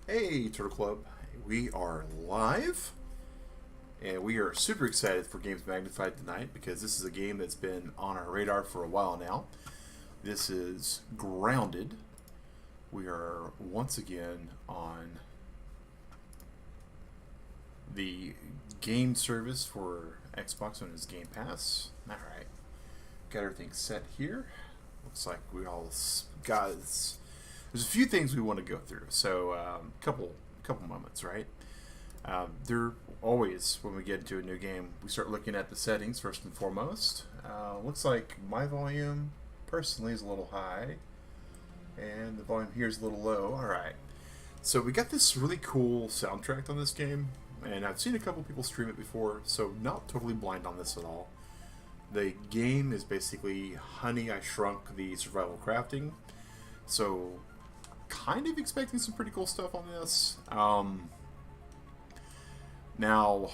Hey, Turtle Club. We are live, and we are super excited for Games Mag-nified tonight because this is a game that's been on our radar for a while now. This is Grounded. We are once again on the game service for Xbox known as Gamepass. Alright, got everything set here. Looks like we all got this. There's a few things we want to go through, so couple moments, right? There always, when we get into a new game, we start looking at the settings first and foremost. Looks like my volume personally is a little high, and the volume here is a little low. All right, so we got this really cool soundtrack on this game, and I've seen a couple people stream it before, so not totally blind on this at all. The game is basically Honey, I Shrunk the survival crafting, so kind of expecting some pretty cool stuff on this. Now,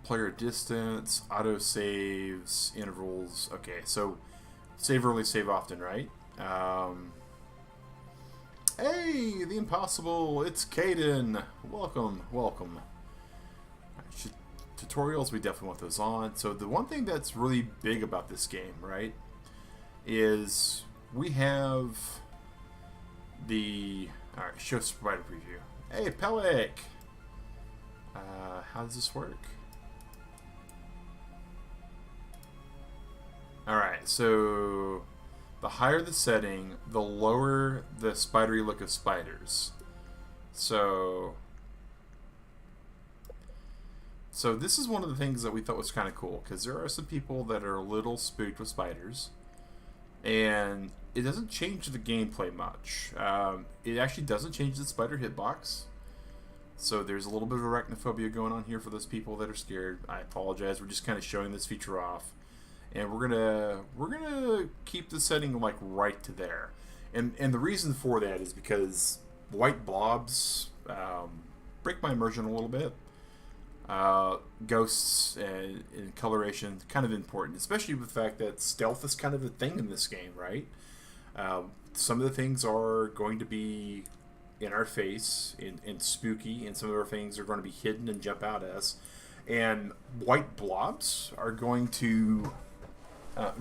player distance, auto saves, intervals. Okay, so save early, save often, right? Hey, the impossible! It's Caden. Welcome, welcome. Tutorials, we definitely want those on. So the one thing that's really big about this game, right, is we have the... Alright, show spider preview. Hey, Pelic! How does this work? Alright, so the higher the setting, the lower the spidery look of spiders. So this is one of the things that we thought was kind of cool, because there are some people that are a little spooked with spiders, and it doesn't change the gameplay much. It actually doesn't change the spider hitbox, so there's a little bit of arachnophobia going on here for those people that are scared. I apologize. We're just kind of showing this feature off, and we're gonna keep the setting like right to there. And the reason for that is because white blobs break my immersion a little bit. Ghosts and coloration kind of important, especially with the fact that stealth is kind of a thing in this game, right? Some of the things are going to be in our face and spooky, and some of our things are going to be hidden and jump out at us. And white blobs are going to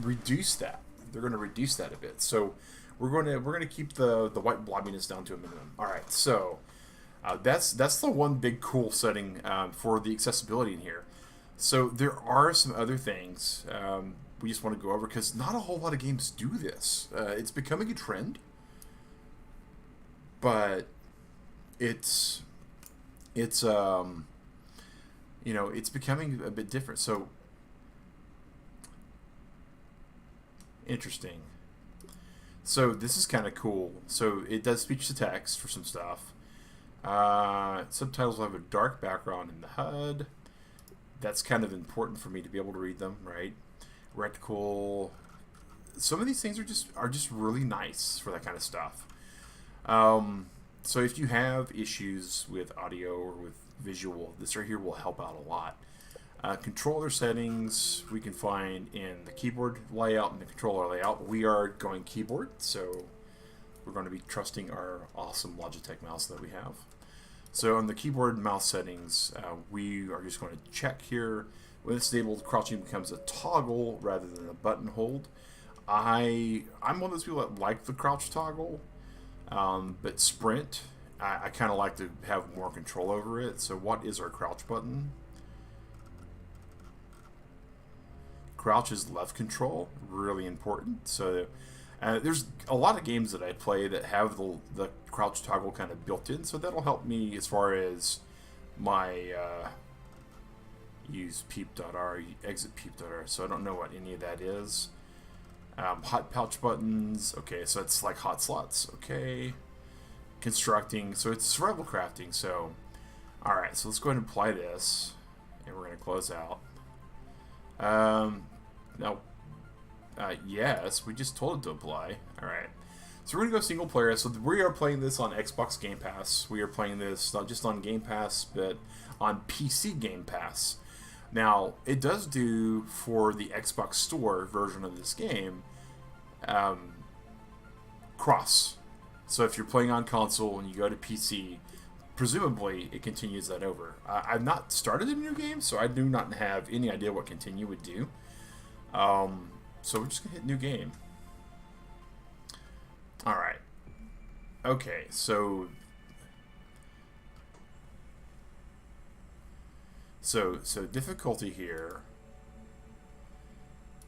reduce that. They're going to reduce that a bit. So we're going to keep the white blobbiness down to a minimum. All right, so. That's the one big cool setting for the accessibility in here. So there are some other things we just want to go over, because not a whole lot of games do this. It's becoming a trend, but it's becoming a bit different. So interesting. So this is kind of cool. So it does speech to text for some stuff. Subtitles will have a dark background in the HUD. That's kind of important for me to be able to read them, right? Reticle. Some of these things are just really nice for that kind of stuff. So if you have issues with audio or with visual, this right here will help out a lot. Controller settings we can find in the keyboard layout and the controller layout. We are going keyboard, so we're going to be trusting our awesome Logitech mouse that we have. So on the keyboard and mouse settings, we are just going to check here. When it's enabled, crouching becomes a toggle rather than a button hold. I'm one of those people that like the crouch toggle, but sprint, I kind of like to have more control over it. So what is our crouch button? Crouch is left control, really important. So there's a lot of games that I play that have the crouch toggle kind of built in, so that'll help me as far as my use peep.r, exit peep.r, so I don't know what any of that is. Hot pouch buttons, okay, so it's like hot slots, okay. Constructing, so it's survival crafting, so alright, so let's go ahead and apply this, and we're going to close out. Now, yes, we just told it to apply. Alright. So we're going to go single player. So we are playing this on Xbox Game Pass. We are playing this not just on Game Pass, but on PC Game Pass. Now, it does do for the Xbox Store version of this game, cross So if you're playing on console and you go to PC, presumably it continues that over. I've not started a new game, so I do not have any idea what continue would do. So we're just going to hit new game. Alright. Okay, so difficulty here.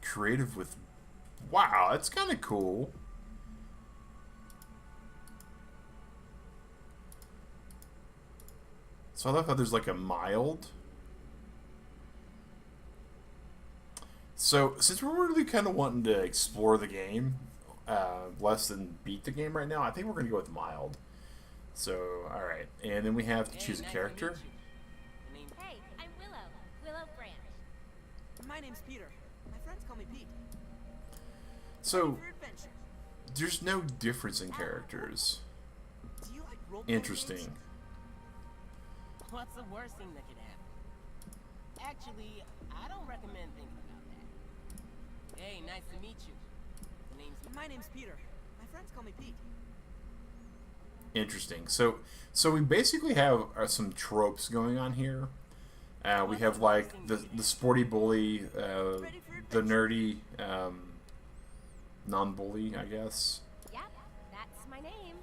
Creative with... Wow, that's kind of cool. So I love how there's like a mild. So since we're really kind of wanting to explore the game, less than beat the game right now, I think we're going to go with mild. So, alright. And then we have to choose a character. Hey, I'm Willow. Willow Branch. My name's Peter. My friends call me Pete. So, there's no difference in characters. Do you like role-playing Interesting. games? What's the worst thing that could happen? Actually, I don't recommend thinking about that. Hey, nice to meet you. My name's Peter. My friends call me Pete. Interesting. So we basically have some tropes going on here. We have like the sporty bully, the nerdy non-bully, I guess. Yep, that's my name.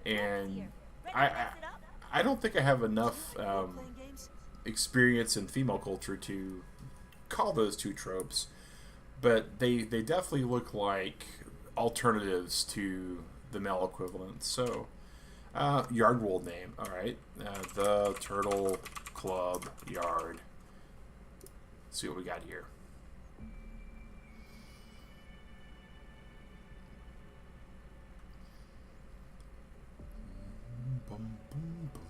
And Ready to mess it up? I don't think I have enough Role-playing games? experience in female culture to call those two tropes, but they definitely look like alternatives to the male equivalent. So, yard wool name. All right, the Turtle Club Yard. Let's see what we got here. Bum, bum, bum.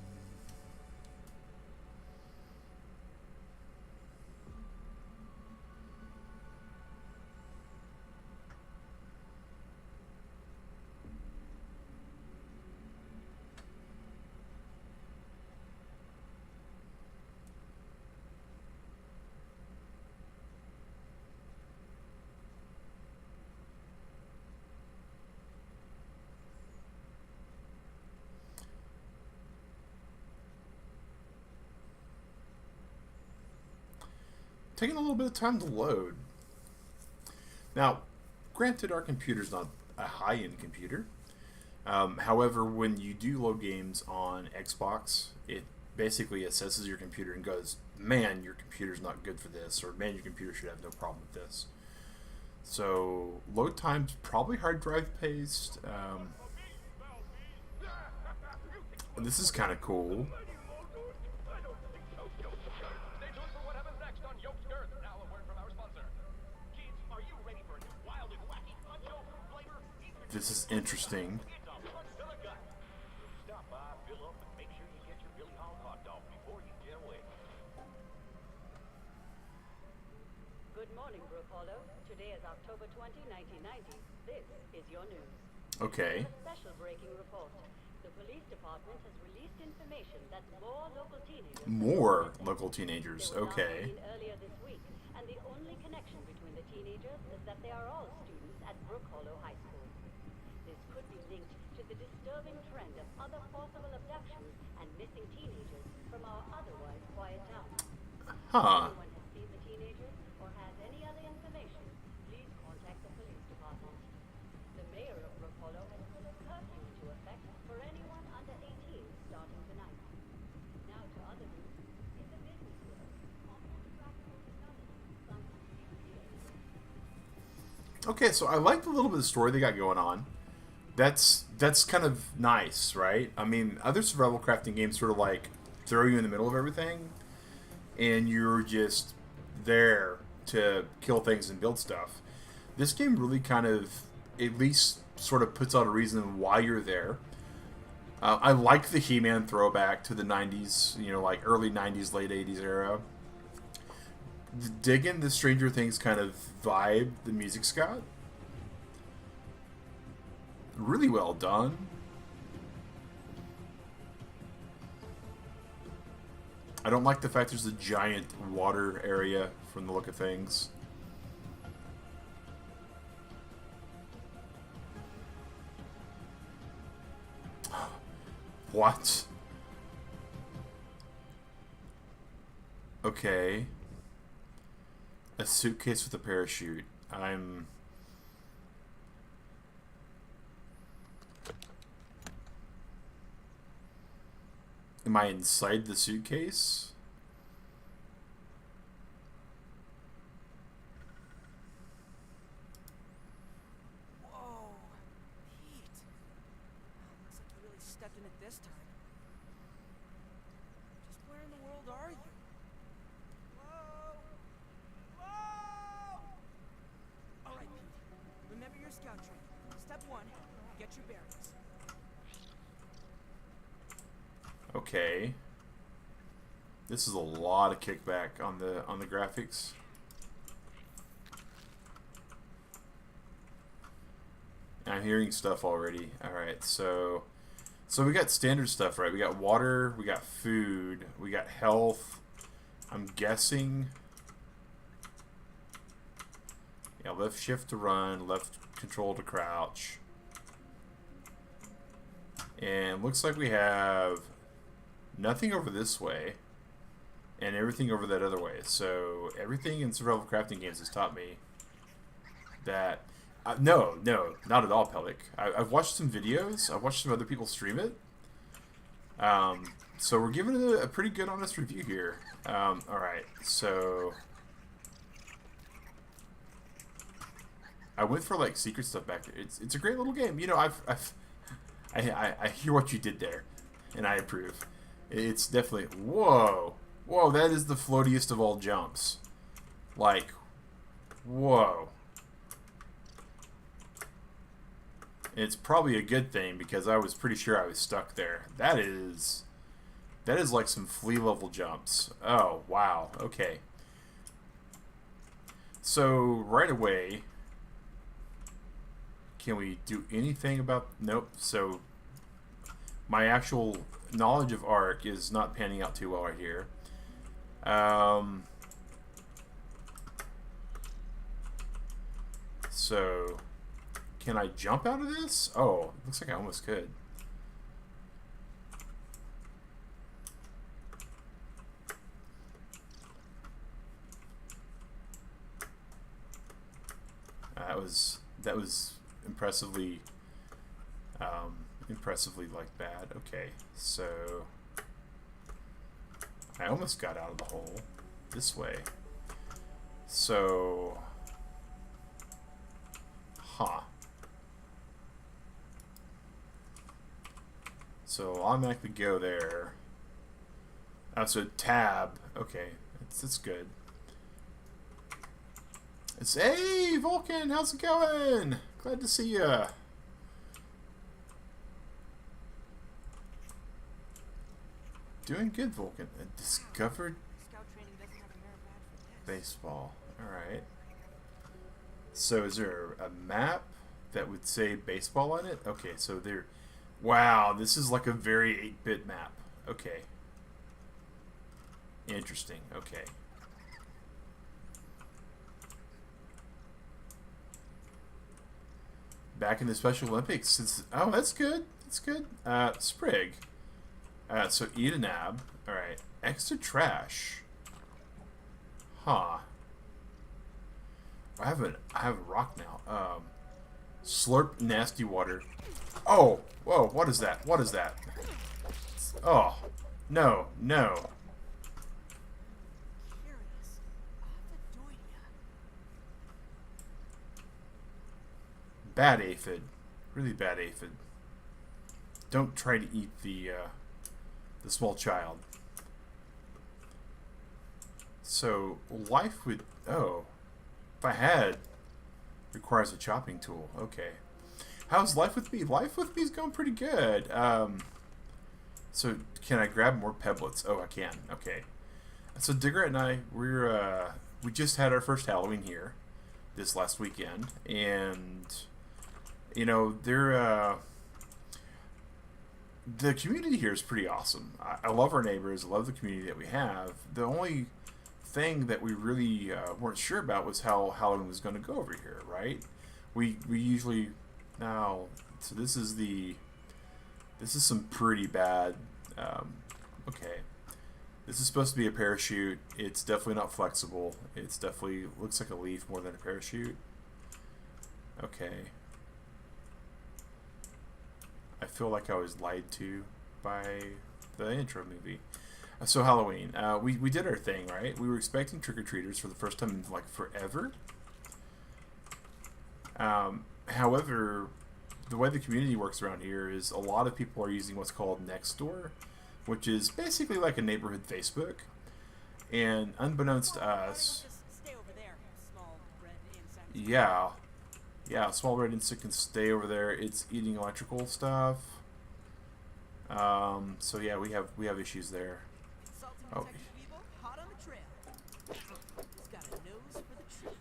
Taking a little bit of time to load. Now, granted, our computer's not a high-end computer. However, when you do load games on Xbox, it basically assesses your computer and goes, man, your computer's not good for this, or man, your computer should have no problem with this. So, load time's probably hard drive paced. This is kind of cool. This is interesting. Good morning, Brook Hollow. Today is October 20, 1990. This is your news. Okay. A special breaking report. The police department has released information that more local teenagers... More local teenagers. They were Okay. seen earlier this week, and the only connection between the teenagers is that they are all students at Brook Hollow High School. This could be linked to the disturbing trend of other possible abductions and missing teenagers from our otherwise quiet town. Huh. If anyone has seen the teenagers or has any other information, please contact the police department. The mayor of Brook Hollow has put a curfew into effect for anyone under 18 starting tonight. Now to other news. In the business world, almost practical technology, something new. Okay, so I like the little bit of story they got going on. That's kind of nice, right? I mean, other survival crafting games sort of like throw you in the middle of everything, and you're just there to kill things and build stuff. This game really kind of at least sort of puts out a reason why you're there. I like the He-Man throwback to the 90s, you know, like early 90s, late 80s era. Digging the Stranger Things kind of vibe the music's got. Really well done. I don't like the fact there's a giant water area from the look of things. What? Okay. A suitcase with a parachute. Am I inside the suitcase? Whoa, Pete. Looks like you really stepped in it this time. Just where in the world are you? Whoa! Whoa! All right, Pete. Remember your scout training. Step 1, get your bearings. Okay. This is a lot of kickback on the graphics. I'm hearing stuff already. Alright, so we got standard stuff, right? We got water, we got food, we got health. I'm guessing. Yeah, left shift to run, left control to crouch. And looks like we have nothing over this way and everything over that other way. So everything in survival crafting games has taught me that no, not at all, Pelic. I've watched some videos. I've watched some other people stream it. So we're giving it a pretty good, honest review here. All right, so I went for like secret stuff back there. It's a great little game. You know, I hear what you did there, and I approve. It's definitely whoa. That is the floatiest of all jumps. Like, whoa. It's probably a good thing because I was pretty sure I was stuck there. That is like some flea level jumps. Oh, wow. Okay. So, right away, can we do anything about... Nope. So, my actual knowledge of Ark is not panning out too well right here. So... Can I jump out of this? Oh, looks like I almost could. That was impressively like bad. Okay, so I almost got out of the hole this way. So, huh. So I'll automatically go there. Oh, so tab. Okay, it's good. It's hey Vulcan, how's it going? Glad to see ya. Doing good, Vulcan. Discovered Scout training doesn't have a merit badge for this. baseball. All right. So is there a map that would say baseball on it? Okay, so there. Wow, this is like a very 8-bit map. Okay. Interesting. Okay. Back in the Special Olympics. Oh, that's good. That's good. Sprig. So eat a nab. Alright. Extra trash. Huh. I have a rock now. Slurp nasty water. Oh! Whoa, what is that? What is that? Oh. No. Curious. Aphidoidea. Bad aphid. Really bad aphid. Don't try to eat the small child. So, life would... Oh. If I had... Requires a chopping tool. Okay. How's life with me? Life with me is going pretty good. So can I grab more pebblets? Oh, I can. Okay. So Digger and I, we just had our first Halloween here this last weekend, and you know the community here is pretty awesome. I love our neighbors. I love the community that we have. The only thing that we really weren't sure about was how Halloween was going to go over here, right? We usually... Now, so this is the This is some pretty bad. Okay. This is supposed to be a parachute. It's definitely not flexible. It's definitely looks like a leaf more than a parachute. Okay. I feel like I was lied to by the intro movie. So Halloween, we did our thing, right? We were expecting trick-or-treaters for the first time in like forever. However, the way the community works around here is a lot of people are using what's called Nextdoor, which is basically like a neighborhood Facebook. And unbeknownst to us, Just stay over there, small red insect. yeah, small red insect can stay over there. It's eating electrical stuff. So yeah, we have issues there. Consulting Oh. detective Weevil, hot on the trail. He's got a nose for the truth.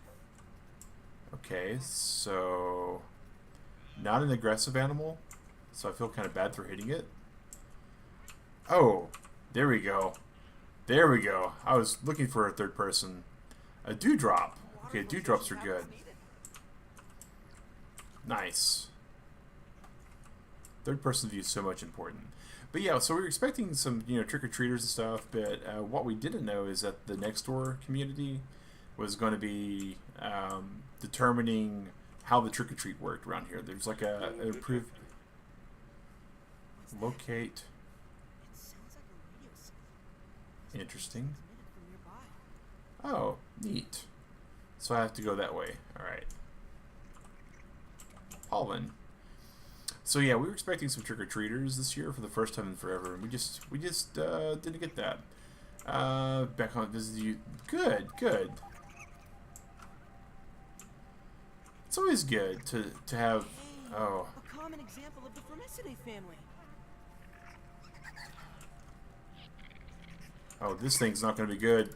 Okay, so not an aggressive animal, so I feel kind of bad for hitting it. Oh, there we go. There we go. I was looking for a third person. A dewdrop. Okay, dewdrops are good. Nice. Third person view is so much important. But yeah, so we were expecting some, trick-or-treaters and stuff, but what we didn't know is that the Nextdoor community was going to be determining how the trick-or-treat worked around here. There's like a approved locate. It sounds like a radio signal. Interesting. Transmitted from nearby. Oh, neat. So I have to go that way. Alright. Pollen. So yeah, we were expecting some trick-or-treaters this year for the first time in forever, and we just didn't get that. Back on visit you. Good. It's always good to have. Hey, Oh, a common example of the Formicidae family. oh, this thing's not going to be good.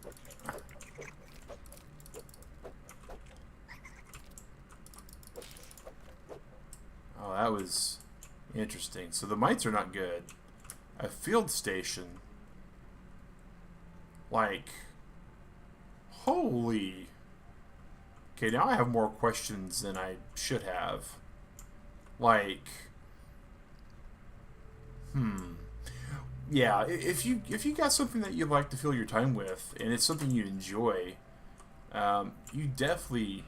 Oh, that was interesting. So the mites are not good. A field station. Like, holy. Okay, now I have more questions than I should have. Like, yeah, if you got something that you like to fill your time with, and it's something you enjoy, you definitely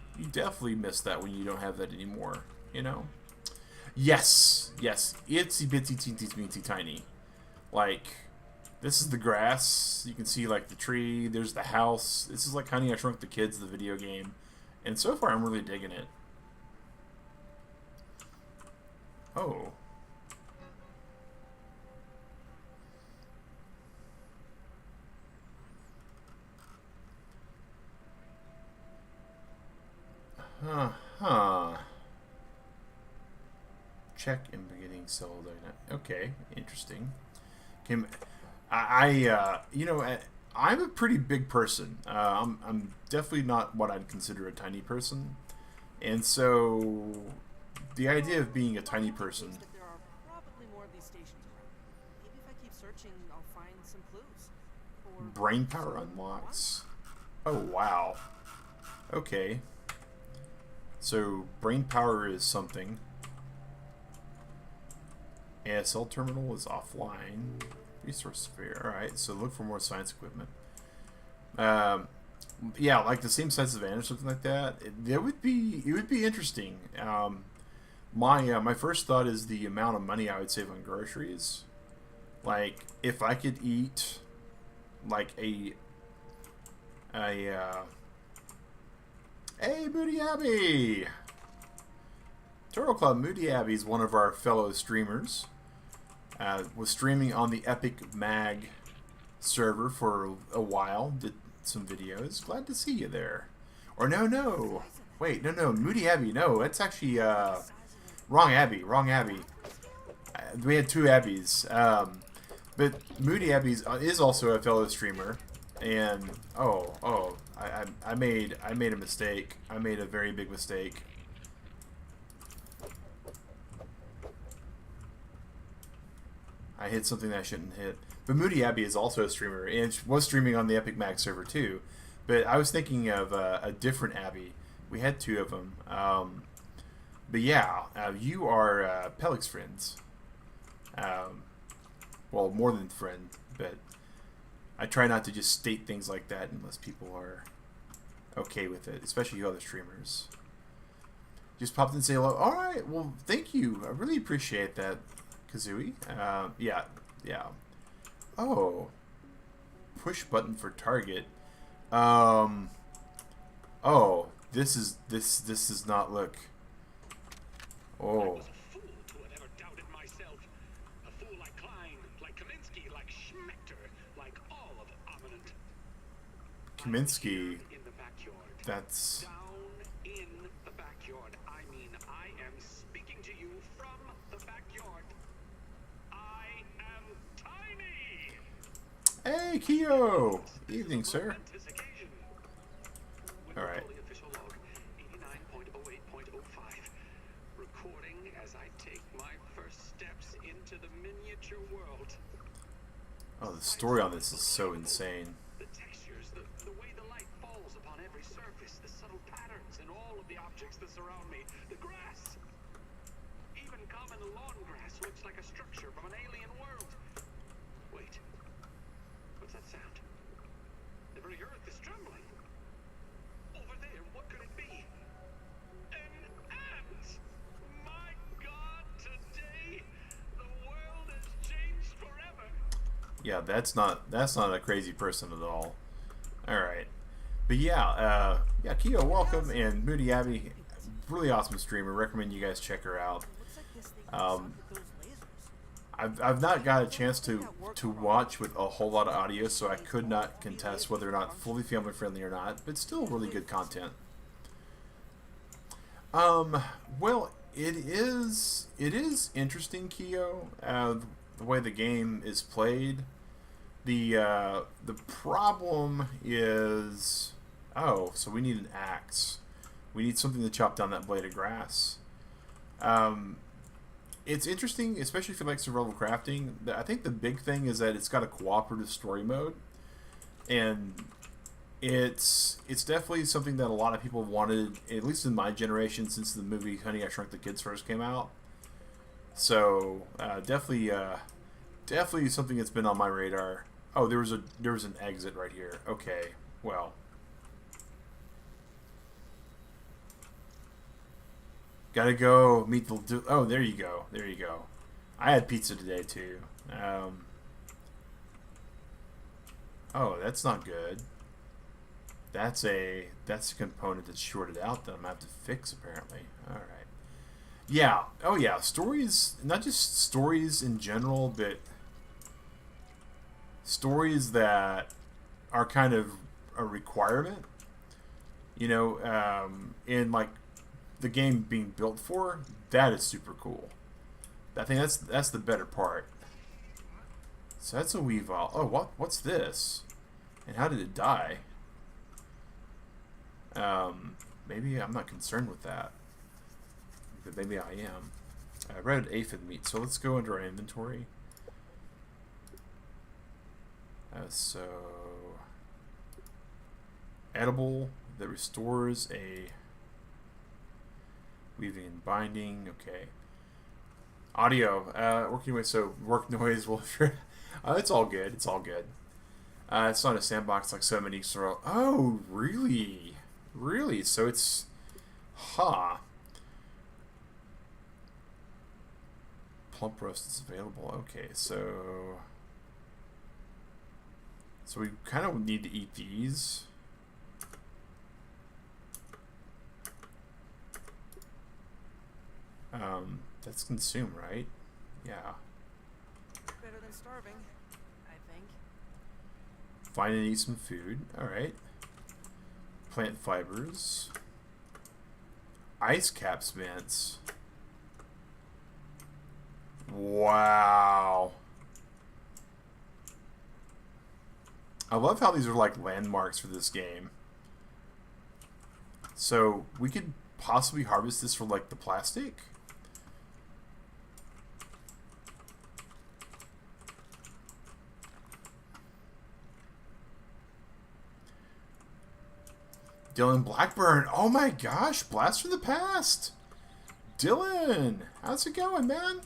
miss that when you don't have that anymore. Yes, itsy bitsy teensy teensy tiny. Like, this is the grass. You can see like the tree. There's the house. This is like Honey, I Shrunk the Kids, the video game, and so far I'm really digging it. Oh. Check in beginning cell dynamic. Okay, interesting. I'm a pretty big person. I'm definitely not what I'd consider a tiny person, and so the idea of being a tiny person. That there are probably more of these stations around. Maybe if I keep searching, I'll find some clues. Or Brain power unlocks. Oh wow. Okay. So brain power is something. ASL terminal is offline. Resource sphere. Alright, so look for more science equipment. Yeah, like the same size of van or something like that. It would be interesting. My first thought is the amount of money I would save on groceries. Like, if I could eat like hey, Moody Abbey! Turtle Club Moody Abbey is one of our fellow streamers. Was streaming on the Epic Mag server for a while. Did some videos. Glad to see you there. Or no. Wait, no. Moody Abbey. No, that's actually wrong Abbey. We had two Abbeys. But Moody Abbey is also a fellow streamer. And I made a mistake. I made a very big mistake. I hit something that I shouldn't hit. But Moody Abbey is also a streamer, and she was streaming on the Epic Mag server too. But I was thinking of a different Abbey. We had two of them. But yeah, you are Pelik's friends. Well, more than friend, but I try not to just state things like that unless people are okay with it, especially other streamers. Just popped in and say hello. All right, well, thank you. I really appreciate that, Kazooie. Yeah. Oh, push button for target. Oh, this does not look. Oh. Kaminsky. That's. Down in the backyard. I mean, I am speaking to you from the backyard. I am tiny. Hey, Kyo. Evening, sir. All right. Official log 89.08.05. Recording as I take my first steps into the miniature world. Oh, the story on this is so insane. The textures, the way the light falls upon every surface, the subtle patterns in all of the objects that surround me, the grass. Even common lawn grass looks like a structure from an alien world. Wait, what's that sound? The very earth is trembling. Over there, what could it be? An ant! My God, today the world has changed forever. Yeah, that's not a crazy person at all. All right, but yeah, Kyo, welcome, and Moody Abby, really awesome streamer. Recommend you guys check her out. Looks like this thing can suck at those lasers. I've not got a chance to watch with a whole lot of audio, so I could not contest whether or not fully family friendly or not, but still really good content. Well, it is interesting, Kyo, the way the game is played. The problem is, oh, so we need an axe. We need something to chop down that blade of grass. It's interesting, especially if you like survival crafting. I think the big thing is that it's got a cooperative story mode, and it's definitely something that a lot of people wanted, at least in my generation, since the movie Honey, I Shrunk the Kids first came out. So definitely something that's been on my radar. Oh, there was an exit right here. Okay, well. Gotta go meet the... Oh, there you go. There you go. I had pizza today, too. Oh, that's not good. That's a component that's shorted out that I'm going to have to fix, apparently. Alright. Yeah. Oh, yeah. Stories... Not just stories in general, but... stories that are kind of a requirement. You know, in, like... the game being built for, that is super cool. I think that's the better part. So that's a Weavile. Oh, what's this? And how did it die? Maybe I'm not concerned with that, but maybe I am. Red aphid meat. So let's go into our inventory. So edible that restores a weaving and binding. Okay. Audio. Working with, so work noise. Well, it's all good. It's all good. It's not a sandbox like so many. Oh, really? Really? So it's... Huh. Plump roast is available. Okay, so... So we kind of need to eat these. That's consume, right? Yeah. Better than starving, I think. Find and eat some food. Alright. Plant fibers. Ice caps vents. Wow. I love how these are like landmarks for this game. So we could possibly harvest this for like the plastic. Dylan Blackburn. Oh my gosh, blast from the past. Dylan, how's it going, man?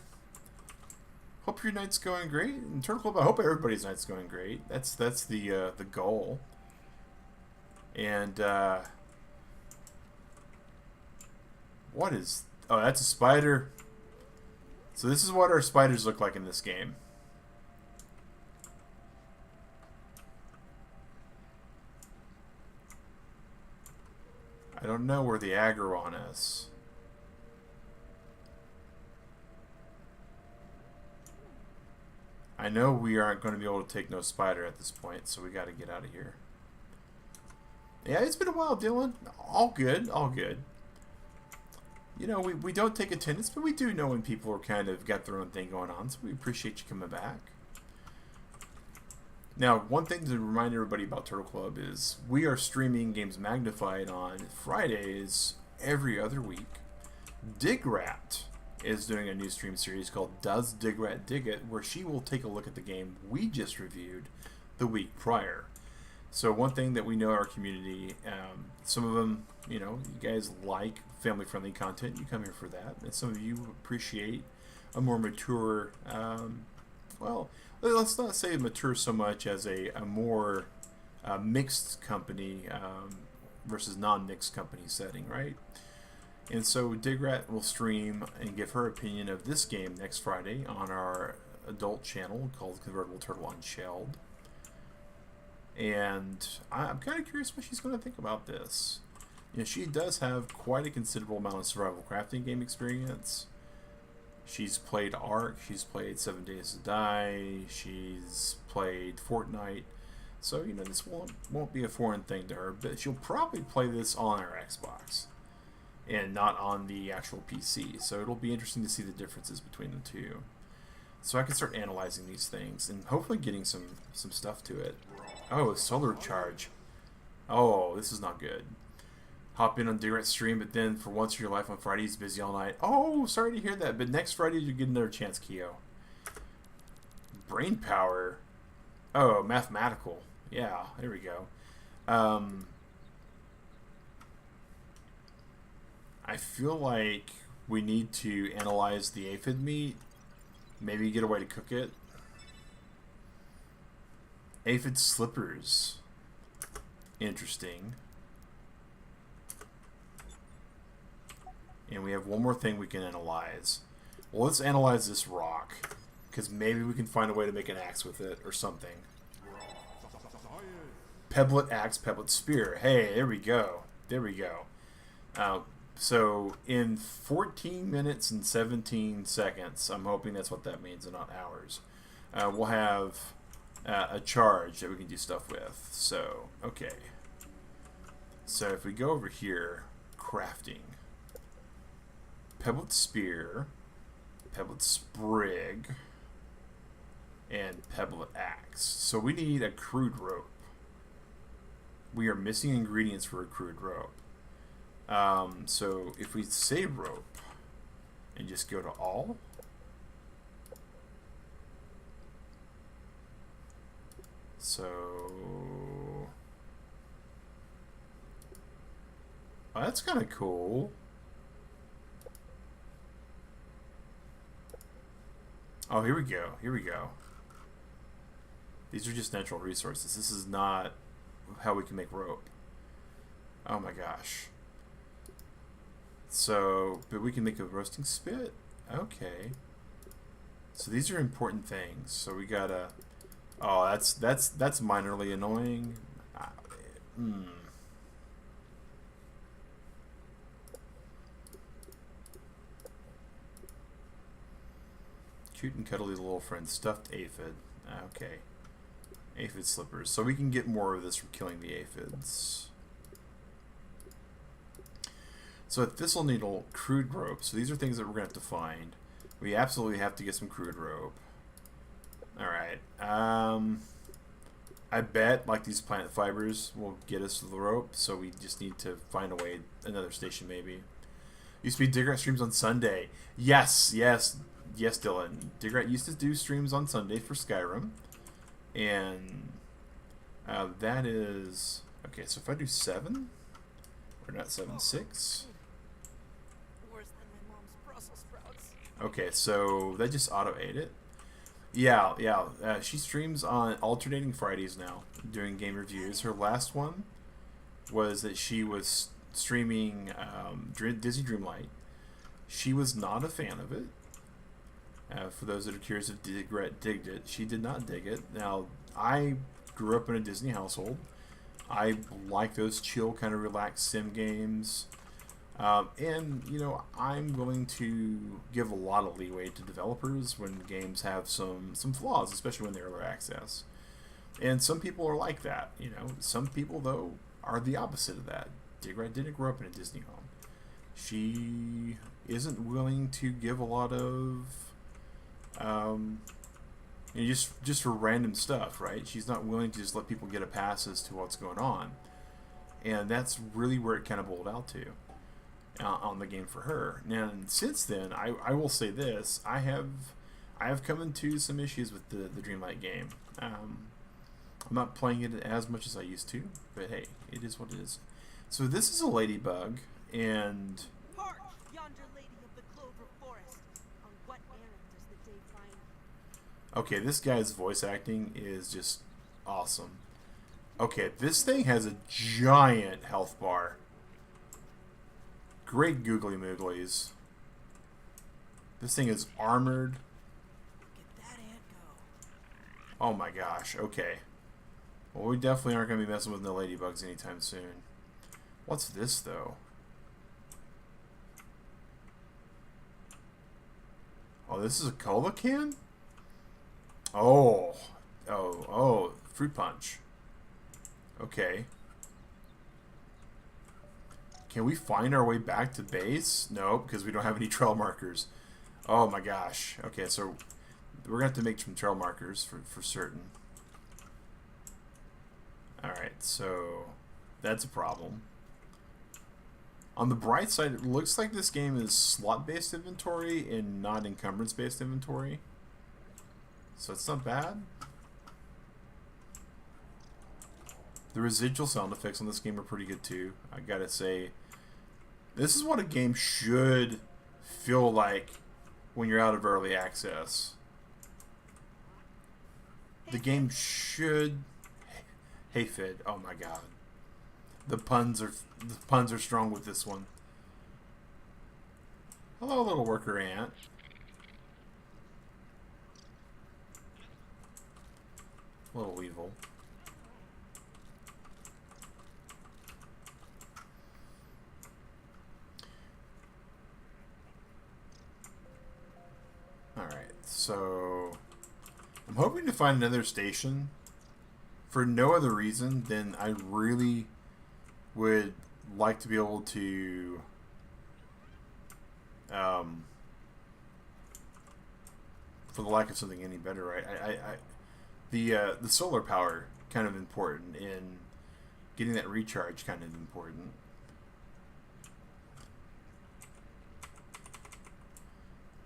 Hope your night's going great. In Turtle Club, I hope everybody's night's going great. That's the goal. And what is? Oh, that's a spider. So this is what our spiders look like in this game. I don't know where the aggro on is. I know we aren't going to be able to take no spider at this point, so we got to get out of here. Yeah, it's been a while, Dylan. All good, all good. You know, we don't take attendance, but we do know when people are kind of got their own thing going on, so we appreciate you coming back. Now, one thing to remind everybody about Turtle Club is we are streaming games Mag-nified on Fridays every other week. Digrat is doing a new stream series called Does Digrat Dig It, where she will take a look at the game we just reviewed the week prior. So one thing that we know our community, some of them, you know, you guys like family-friendly content, you come here for that, and some of you appreciate a more mature, well, let's not say mature so much as a more mixed company versus non-mixed company setting, right? And so Digrat will stream and give her opinion of this game next Friday on our adult channel called Convertible Turtle Unshelled. And I'm kind of curious what she's going to think about this. You know, she does have quite a considerable amount of survival crafting game experience. She's played Ark, she's played 7 Days to Die, she's played Fortnite. So, you know, this won't be a foreign thing to her, but she'll probably play this on our Xbox and not on the actual PC. So it'll be interesting to see the differences between the two. So I can start analyzing these things and hopefully getting some stuff to it. Oh, solar charge. Oh, this is not good. Hop in on Digrat's stream, but then for once in your life on Friday, he's busy all night. Oh, sorry to hear that, but next Friday you get another chance, Keo. Brain power. Oh, mathematical. Yeah, there we go. I feel like we need to analyze the aphid meat. Maybe get a way to cook it. Aphid slippers. Interesting. And we have one more thing we can analyze. Well, let's analyze this rock, because maybe we can find a way to make an axe with it or something. Pebblet axe, pebblet spear. Hey, there we go. There we go. So in 14 minutes and 17 seconds, I'm hoping that's what that means and not hours, we'll have a charge that we can do stuff with. So, okay. So if we go over here, crafting. Pebblet spear, pebblet sprig, and pebblet axe. So we need a crude rope. We are missing ingredients for a crude rope. So if we say rope and just go to all, so oh, that's kind of cool. Oh, here we go. Here we go. These are just natural resources. This is not how we can make rope. Oh my gosh. So, but we can make a roasting spit? Okay. So these are important things. So we gotta... Oh, that's minorly annoying. Cute and cuddly little friend. Stuffed aphid. Okay. Aphid slippers. So we can get more of this from killing the aphids. So a thistle needle, crude rope. So these are things that we're going to have to find. We absolutely have to get some crude rope. Alright. I bet like these plant fibers will get us to the rope. So we just need to find a way, another station maybe. Used to be Digrat streams on Sunday. Yes, yes, yes, Dylan. Digrat used to do streams on Sunday for Skyrim. And that is... Okay, so if I do 7, or not 7, 6... Worse than my mom's Brussels sprouts. Okay, so that just auto-ate it. Yeah. She streams on alternating Fridays now, doing game reviews. Her last one was that she was streaming Disney Dreamlight. She was not a fan of it. For those that are curious if digged it, she did not dig it. Now, I grew up in a Disney household. I like those chill, kind of relaxed sim games. And, you know, I'm willing to give a lot of leeway to developers when games have some flaws, especially when they're early access. And some people are like that, you know. Some people, though, are the opposite of that. Digrat didn't grow up in a Disney home. She isn't willing to give a lot of, you know, just for random stuff, right? She's not willing to just let people get a pass as to what's going on. And that's really where it kind of boiled out to. On the game for her. Now, since then, I will say this: I have come into some issues with the Dreamlight game. I'm not playing it as much as I used to, but hey, it is what it is. So this is a ladybug, and Hark, yonder lady of the Clover Forest. On what errand does the day find you? okay, this guy's voice acting is just awesome. Okay, this thing has a giant health bar. Great googly mooglies. This thing is armored. Get that ant go. Oh my gosh, okay. Well, we definitely aren't going to be messing with no ladybugs anytime soon. What's this, though? Oh, this is a cola can? Oh. Fruit punch. Okay. Can we find our way back to base? No, because we don't have any trail markers. Oh my gosh. Okay, so we're going to have to make some trail markers for certain. Alright, so that's a problem. On the bright side, it looks like this game is slot-based inventory and not encumbrance-based inventory. So it's not bad. The residual sound effects on this game are pretty good too. I gotta say, this is what a game should feel like when you're out of early access. The game should... Hey Fid, oh my god. The puns are strong with this one. Hello, little worker ant. Little weevil. Alright, so I'm hoping to find another station for no other reason than I really would like to be able to for the lack of something any better, right? The solar power kind of important, and getting that recharge kind of important.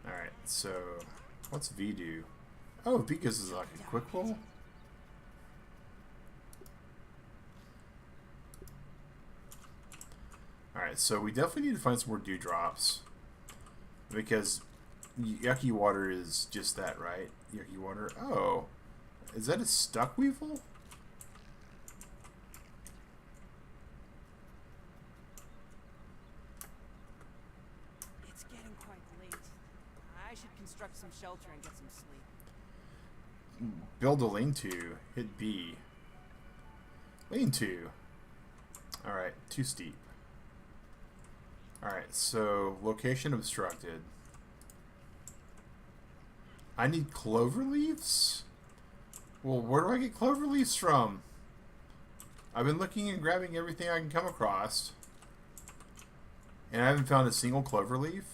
Alright, so what's V do? Oh, V gives us like a quick roll? Alright, so we definitely need to find some more dewdrops. Because yucky water is just that, right? Yucky water. Oh. Is that a stuck weevil? It's getting quite late. I should construct some shelter and get some sleep. Build a lean-to. Hit B. Lean-to. Alright, too steep. Alright, so location obstructed. I need clover leaves? Well, where do I get clover leaves from? I've been looking and grabbing everything I can come across, and I haven't found a single clover leaf.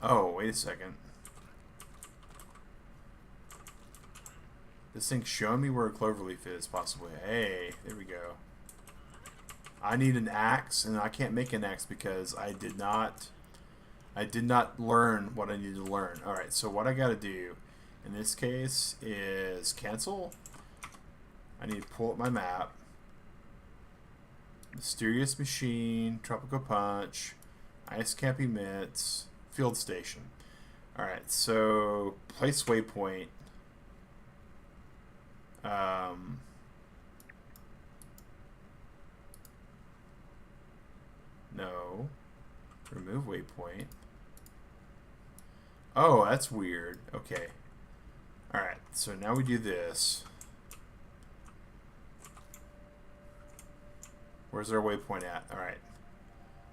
Oh, wait a second. This thing's showing me where a clover leaf is, possibly. Hey, there we go. I need an axe, and I can't make an axe because I did not learn what I needed to learn. Alright, so what I gotta do in this case is cancel. I need to pull up my map. Mysterious Machine, Tropical Punch, Ice Cappy Mitts, Field Station. Alright, so place waypoint. No. Remove waypoint. Oh, that's weird. Okay. Alright, so now we do this. Where's our waypoint at? Alright.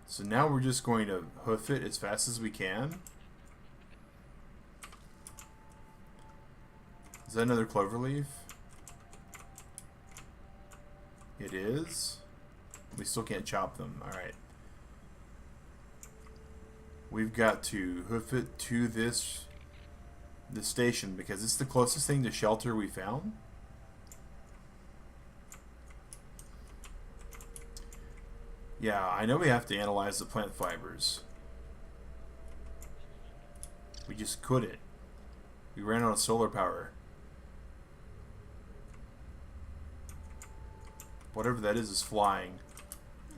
So now we're just going to hoof it as fast as we can. Is that another cloverleaf? It is. We still can't chop them. Alright. We've got to hoof it to this station because it's the closest thing to shelter we found. Yeah, I know we have to analyze the plant fibers. We just couldn't. We ran out of solar power. Whatever that is flying.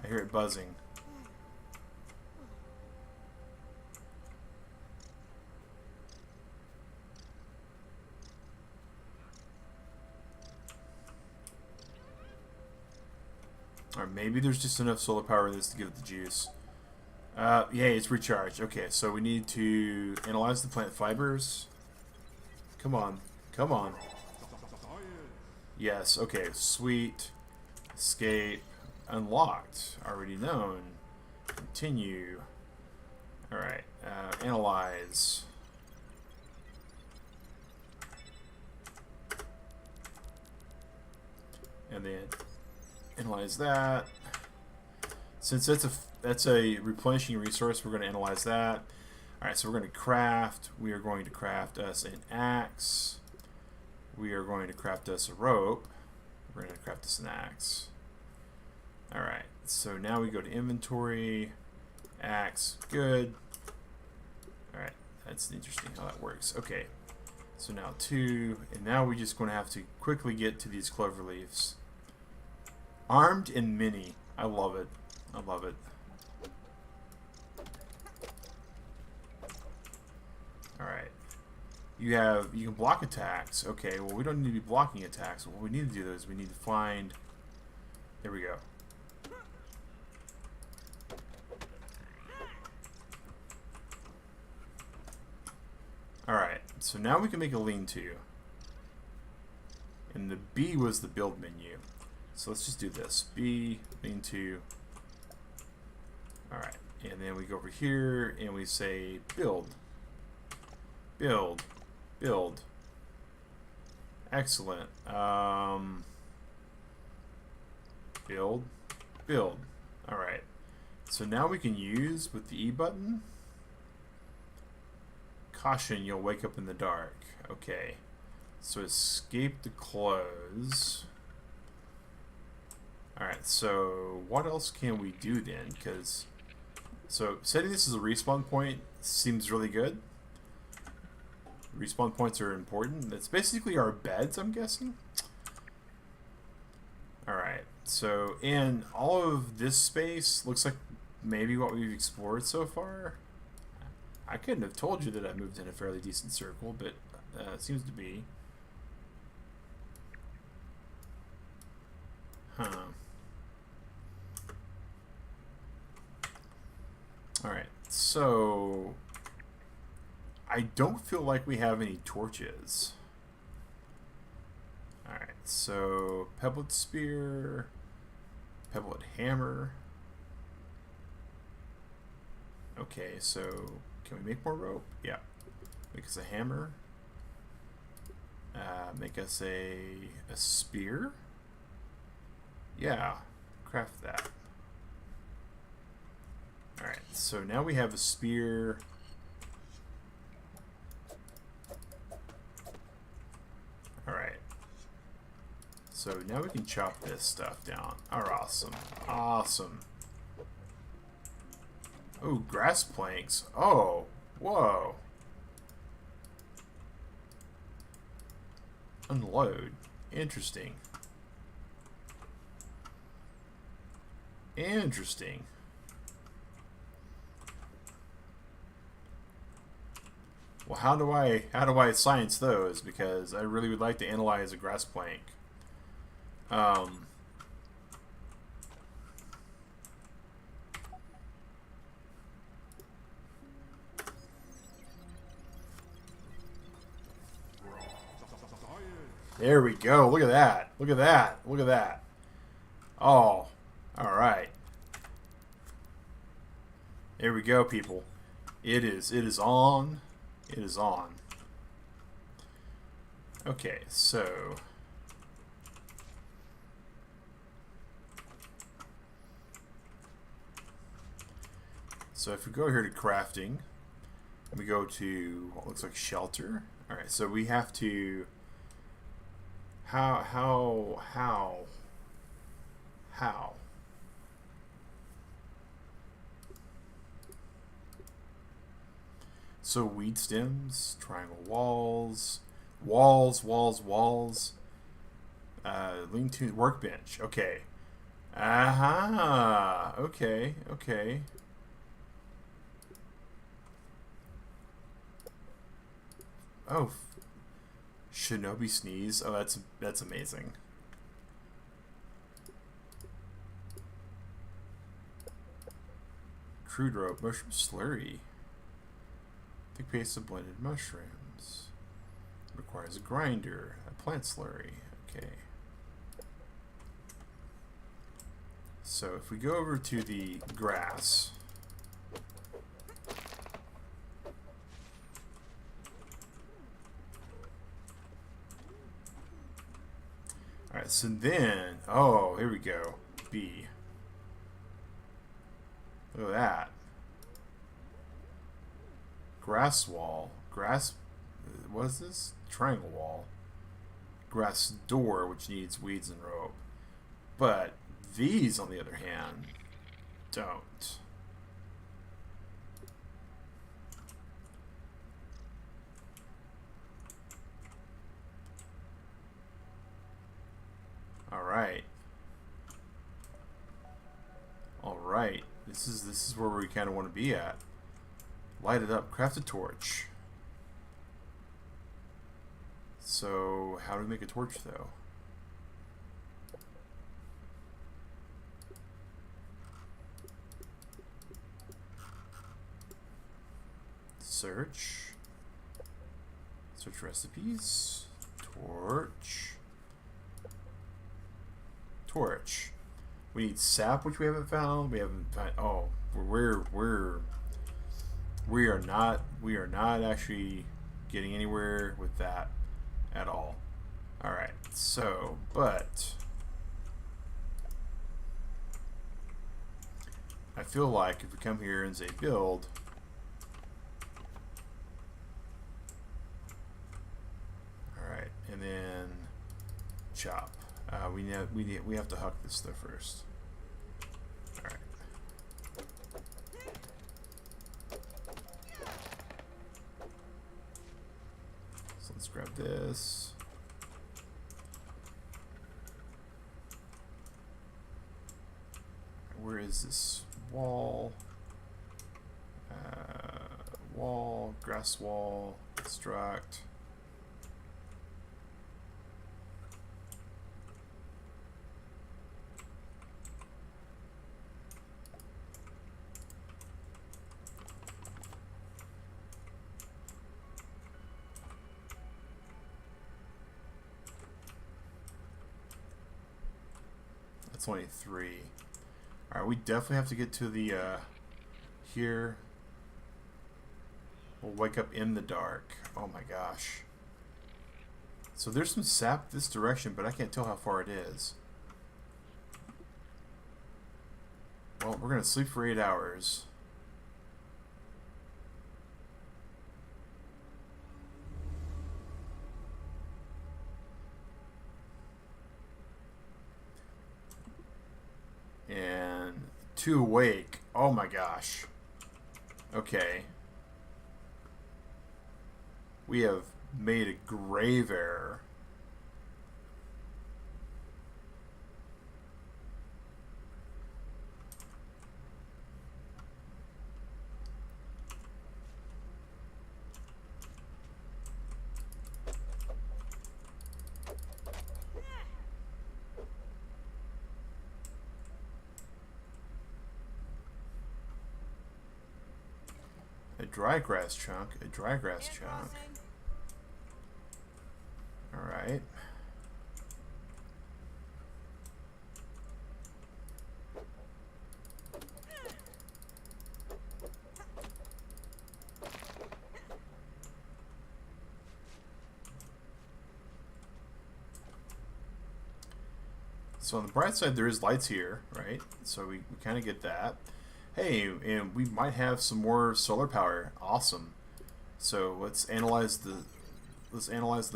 I hear it buzzing. Or maybe there's just enough solar power in this to give it the juice. Yay, it's recharged. Okay, so we need to analyze the plant fibers. Come on. Come on. Yes, okay, sweet. Escape. Unlocked. Already known. Continue. Alright, analyze. And then analyze that. Since that's a replenishing resource, we're going to analyze that. Alright, so we're going to craft. We are going to craft us an axe. We are going to craft us a rope. We're going to craft us an axe. Alright, so now we go to inventory. Axe, good. Alright, that's interesting how that works. Okay, so now 2, and now we're just going to have to quickly get to these clover leaves. Armed and mini. I love it. I love it. Alright. You can block attacks. Okay, well we don't need to be blocking attacks. What we need to do is we need to find. There we go. Alright, so now we can make a lean-to. And the B was the build menu. So let's just do this. B, lean-to. Alright, and then we go over here and we say build. Build. Build. Excellent. Build. Build. Alright. So now we can use with the E button. Caution, you'll wake up in the dark. Okay. So escape to close. Alright, so what else can we do then? Because, so setting this as a respawn point seems really good. Respawn points are important. That's basically our beds, I'm guessing. Alright, so in all of this space looks like maybe what we've explored so far. I couldn't have told you that I moved in a fairly decent circle, but it seems to be. Huh. Alright, so I don't feel like we have any torches. Alright, so pebblet spear, pebblet hammer. Okay, so can we make more rope? Yeah. Make us a hammer. Make us a spear. Yeah, craft that. Alright, so now we have a spear. Alright. So now we can chop this stuff down. Awesome. Awesome. Oh, grass planks. Oh, whoa. Unload. Interesting. Interesting. Well, how do I science those? Because I really would like to analyze a grass plank. There we go. Look at that. Look at that. Look at that. Oh, all right. There we go, people. It is on. It is on. Okay, so if we go here to crafting, we go to what looks like shelter. All right, so we have to how so weed stems, triangle walls, lean-to workbench. Okay. Aha. Okay. Okay. Oh, Shinobi sneeze. Oh, that's amazing. Crude rope, mushroom slurry. Thick paste of blended mushrooms. Requires a grinder. A plant slurry. Okay. So if we go over to the grass. Alright, so then, oh, here we go. B. Look at that. Grass wall. Grass, what is this? Triangle wall. Grass door, which needs weeds and rope. But these, on the other hand, don't. Alright. Alright. This is where we kind of want to be at. Light it up. Craft a torch. So, how do we make a torch, though? Search. Search recipes. Torch. Torch. We need sap, which we haven't found. We haven't found. Oh, we are not actually getting anywhere with that at all. All right. So, but I feel like if we come here and say build. All right, and then chop. We have to huck this stuff first. All right. So let's grab this. Where is this wall? Wall, grass wall, construct. That's only 3. Alright, we definitely have to get to the, here. We'll wake up in the dark. Oh my gosh. So there's some sap this direction, but I can't tell how far it is. Well, we're going to sleep for 8 hours. And 2 awake. Oh my gosh. Okay. We have made a grave error. dry grass chunk, a dry grass And chunk. crossing. Alright. So on the bright side, there is lights here, right? So we kind of get that. Hey, and we might have some more solar power. Awesome. So let's analyze the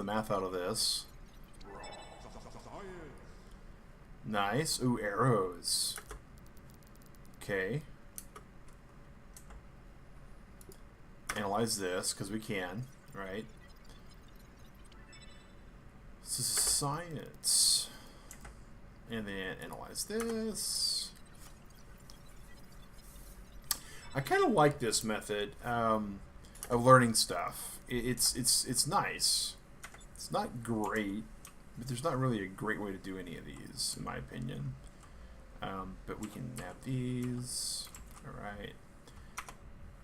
math out of this. Nice. Ooh, arrows. Okay. Analyze this because we can, right? This is science. And then analyze this. I kind of like this method of learning stuff. It's nice. It's not great, but there's not really a great way to do any of these, in my opinion. But we can nab these. All right.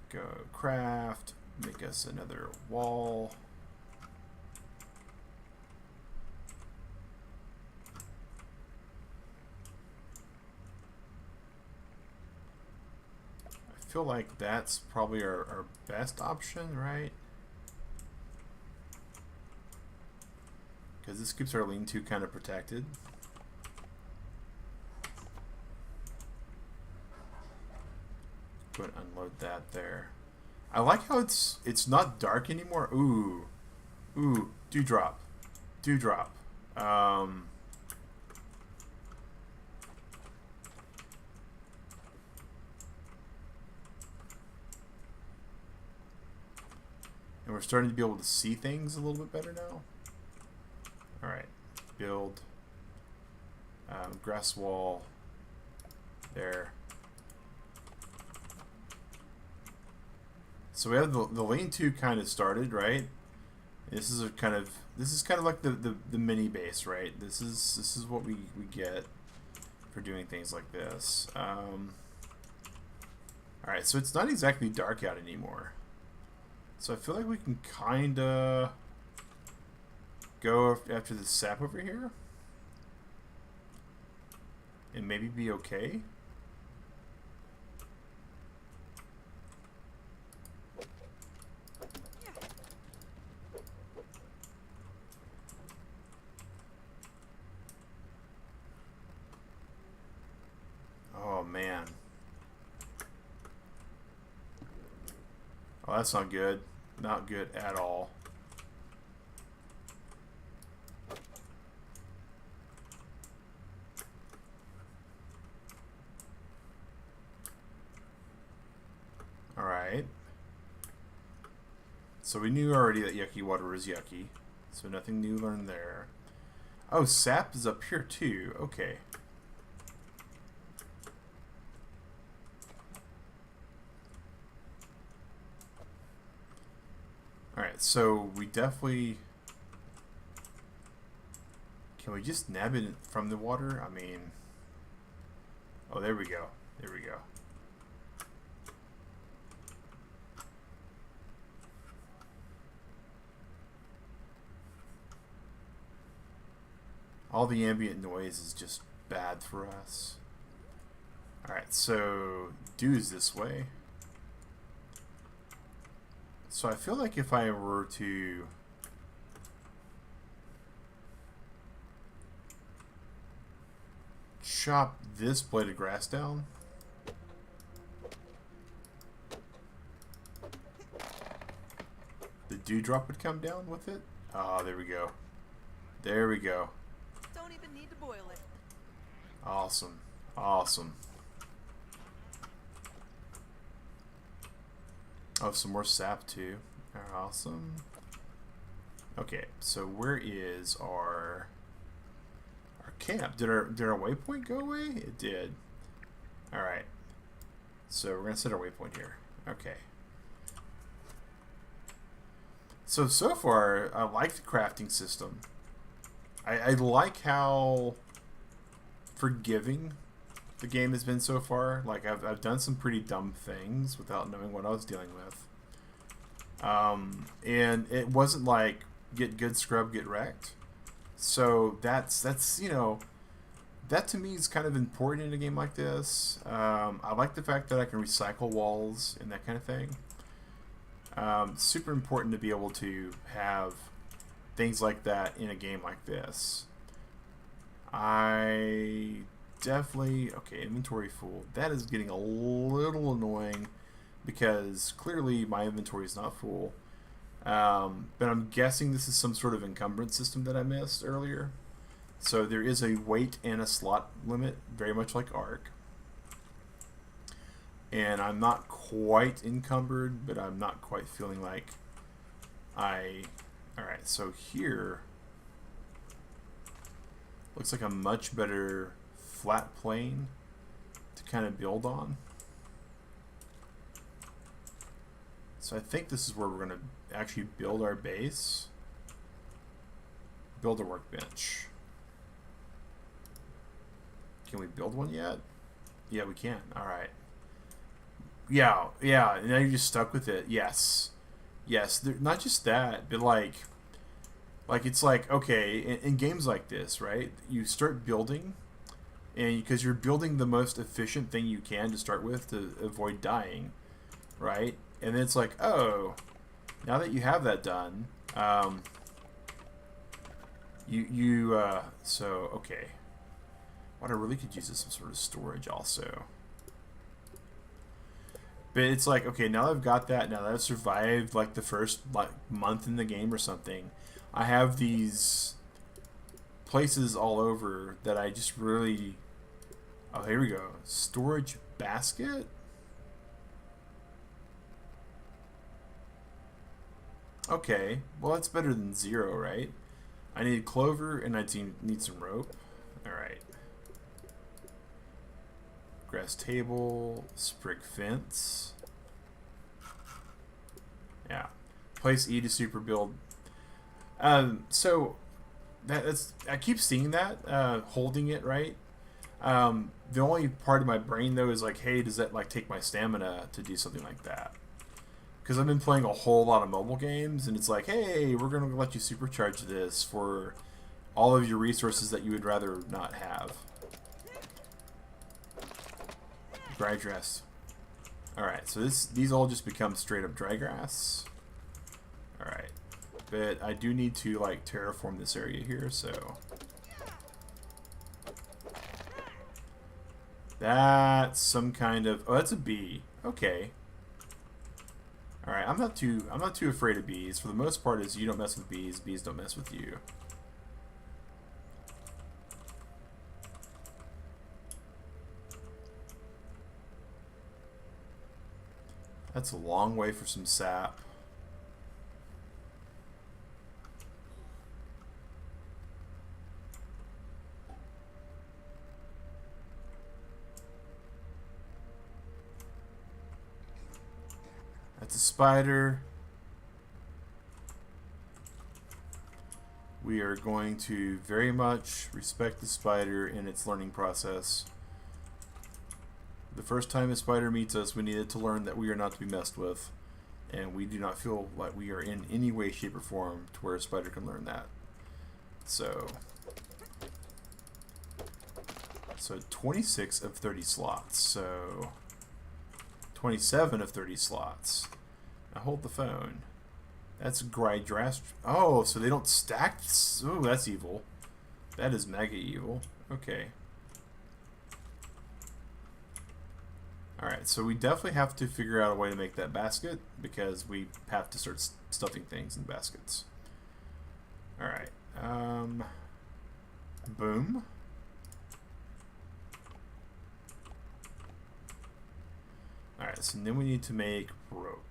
Go craft. Make us another wall. I feel like that's probably our best option, right? Because this keeps our lean-to kind of protected. Go ahead and unload that there. I like how it's not dark anymore. Ooh, ooh, dewdrop, dewdrop. And we're starting to be able to see things a little bit better now. Alright, build grass wall there. So we have the lean-to kind of started, right? This is kind of like the mini base, right? This is what we get for doing things like this. Alright, so it's not exactly dark out anymore. So I feel like we can kind of go after the sap over here and maybe be okay. Oh man. Oh, that's not good. Not good at all. Alright. So we knew already that yucky water is yucky. So nothing new learned there. Oh, sap is up here too. Okay. Alright, so we definitely... Can we just nab it from the water? I mean... Oh, there we go. There we go. All the ambient noise is just bad for us. Alright, so dew is this way. So I feel like if I were to chop this blade of grass down, the dewdrop would come down with it. Ah, there we go. There we go. Don't even need to boil it. Awesome. Awesome. Oh, some more sap too. Awesome. Okay, so where is our camp? Did our waypoint go away? It did. Alright. So we're gonna set our waypoint here. Okay. So far, I like the crafting system. I like how forgiving the game has been so far. Like, I've done some pretty dumb things without knowing what I was dealing with. And it wasn't like get good scrub, get wrecked. So that's you know, that to me is kind of important in a game like this. I like the fact that I can recycle walls and that kind of thing. Super important to be able to have things like that in a game like this. I definitely... Okay, inventory full. That is getting a little annoying because clearly my inventory is not full. But I'm guessing this is some sort of encumbrance system that I missed earlier. So there is a weight and a slot limit, very much like Ark. And I'm not quite encumbered, but I'm not quite feeling like I... Alright, so here looks like a much better flat plane to kind of build on. So I think this is where we're going to actually build our base. Build a workbench. Can we build one yet? Yeah, we can. Alright. Yeah, now you're just stuck with it. Yes. Not just that, but like it's like, okay, in games like this, right? You start building, and because you're building the most efficient thing you can to start with to avoid dying, right? And then it's like, oh, now that you have that done, so okay. What I really could use is some sort of storage also. But it's like, okay, now that I've got that, now that I've survived like the first like month in the game or something, I have these places all over that I just really... Oh, here we go. Storage basket? Okay, well that's better than 0, right? I need clover and I need some rope. Alright. Grass table, sprig fence. Yeah. Place E to super build. So that's... I keep seeing that, holding it, right? The only part of my brain though is like, hey, does that like take my stamina to do something like that? Because I've been playing a whole lot of mobile games, and it's like, hey, we're going to let you supercharge this for all of your resources that you would rather not have. Dry grass. Alright, so these all just become straight up dry grass. Alright. But I do need to, like, terraform this area here, so... That's some kind of... Oh, that's a bee. Okay. Alright, I'm not too afraid of bees. For the most part, is you don't mess with bees, bees don't mess with you. That's a long way for some sap. That's a spider. We are going to very much respect the spider in its learning process. The first time a spider meets us, we need it to learn that we are not to be messed with. And we do not feel like we are in any way, shape, or form to where a spider can learn that. So 26 of 30 slots. So 27 of 30 slots. Now hold the phone. That's Grydrast. Oh, so they don't stack? Oh, that's evil. That is mega evil. Okay. Alright, so we definitely have to figure out a way to make that basket, because we have to start stuffing things in baskets. Alright. Boom. Alright, so then we need to make rope.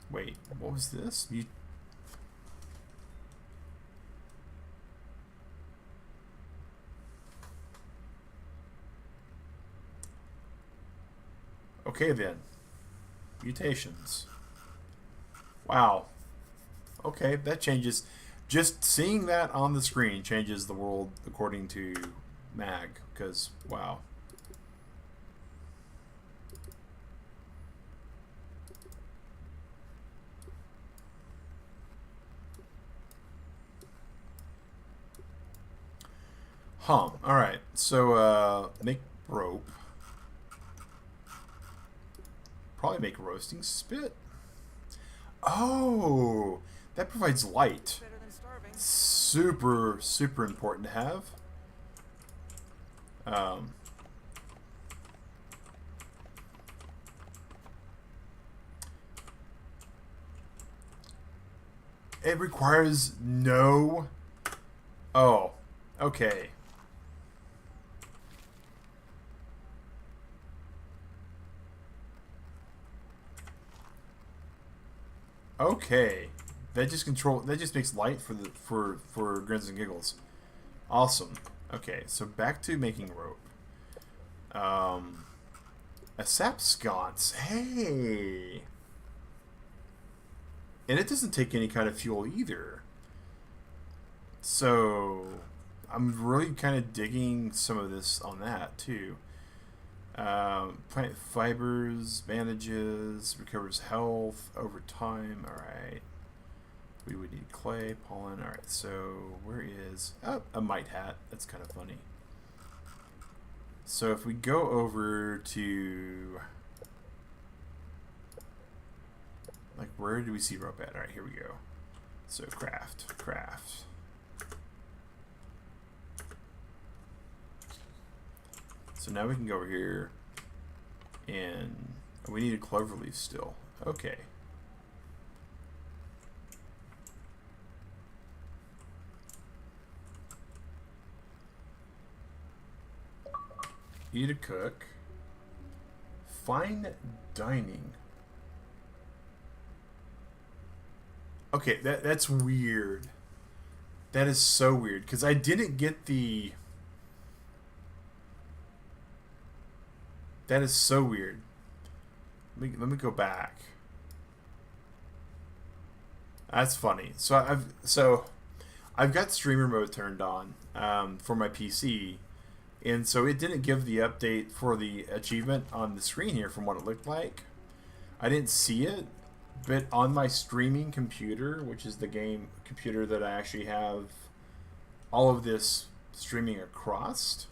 Wait, what was this? Okay then. Mutations. Wow. Okay, that changes. Just seeing that on the screen changes the world according to Mag, because, wow. Alright, so make rope. Probably make roasting spit. Oh, that provides light. Better than starving. Super, super important to have. It requires no... Oh, okay. Okay. That just makes light for the for grins and giggles. Awesome. Okay, so back to making rope. A sap sconce. Hey. And it doesn't take any kind of fuel either. So I'm really kind of digging some of this on that too. Plant fibers, bandages, recovers health over time. Alright. We would need clay, pollen. Alright, so where is... Oh, a mite hat. That's kind of funny. So if we go over to... Like, where do we see rope at? Alright, here we go. So craft. So now we can go over here and we need a clover leaf still. Okay. Eat a cook. Fine dining. Okay, that's weird. That is so weird because I didn't get the... That is so weird. Let me go back. That's funny. So I've got streamer mode turned on for my PC, and so it didn't give the update for the achievement on the screen here from what it looked like. I didn't see it, but on my streaming computer, which is the game computer that I actually have all of this streaming across,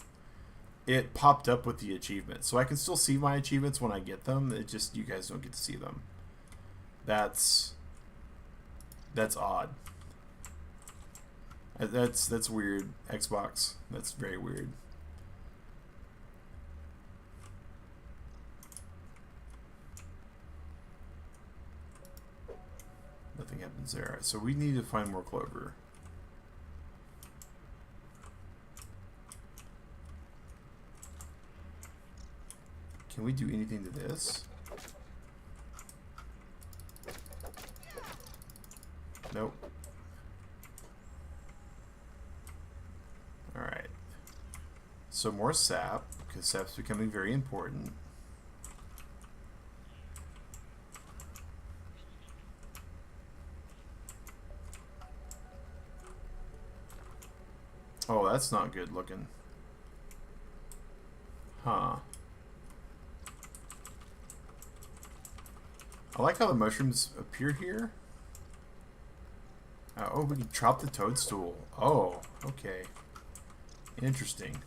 it popped up with the achievement. So I can still see my achievements when I get them. It just, you guys don't get to see them. That's odd. That's weird. Xbox. That's very weird. Nothing happens there. So we need to find more clover. Can we do anything to this? Nope. Alright. So more sap, because sap's becoming very important. Oh, that's not good looking. Huh. I like how the mushrooms appear here. Oh, we can chop the toadstool. Oh, okay. Interesting.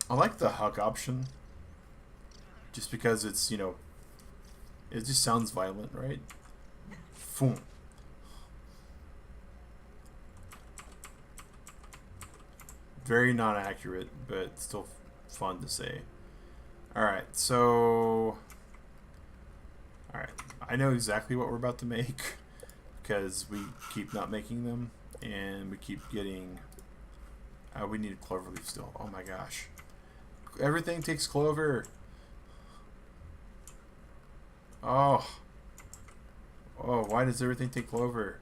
I like the huck option. Just because it's, you know, it just sounds violent, right? Foom. Very not accurate, but still fun to say. Alright, so... Alright, I know exactly what we're about to make. Because we keep not making them. And we keep getting... we need a clover leaf still. Oh my gosh. Everything takes clover. Oh. Oh, why does everything take clover?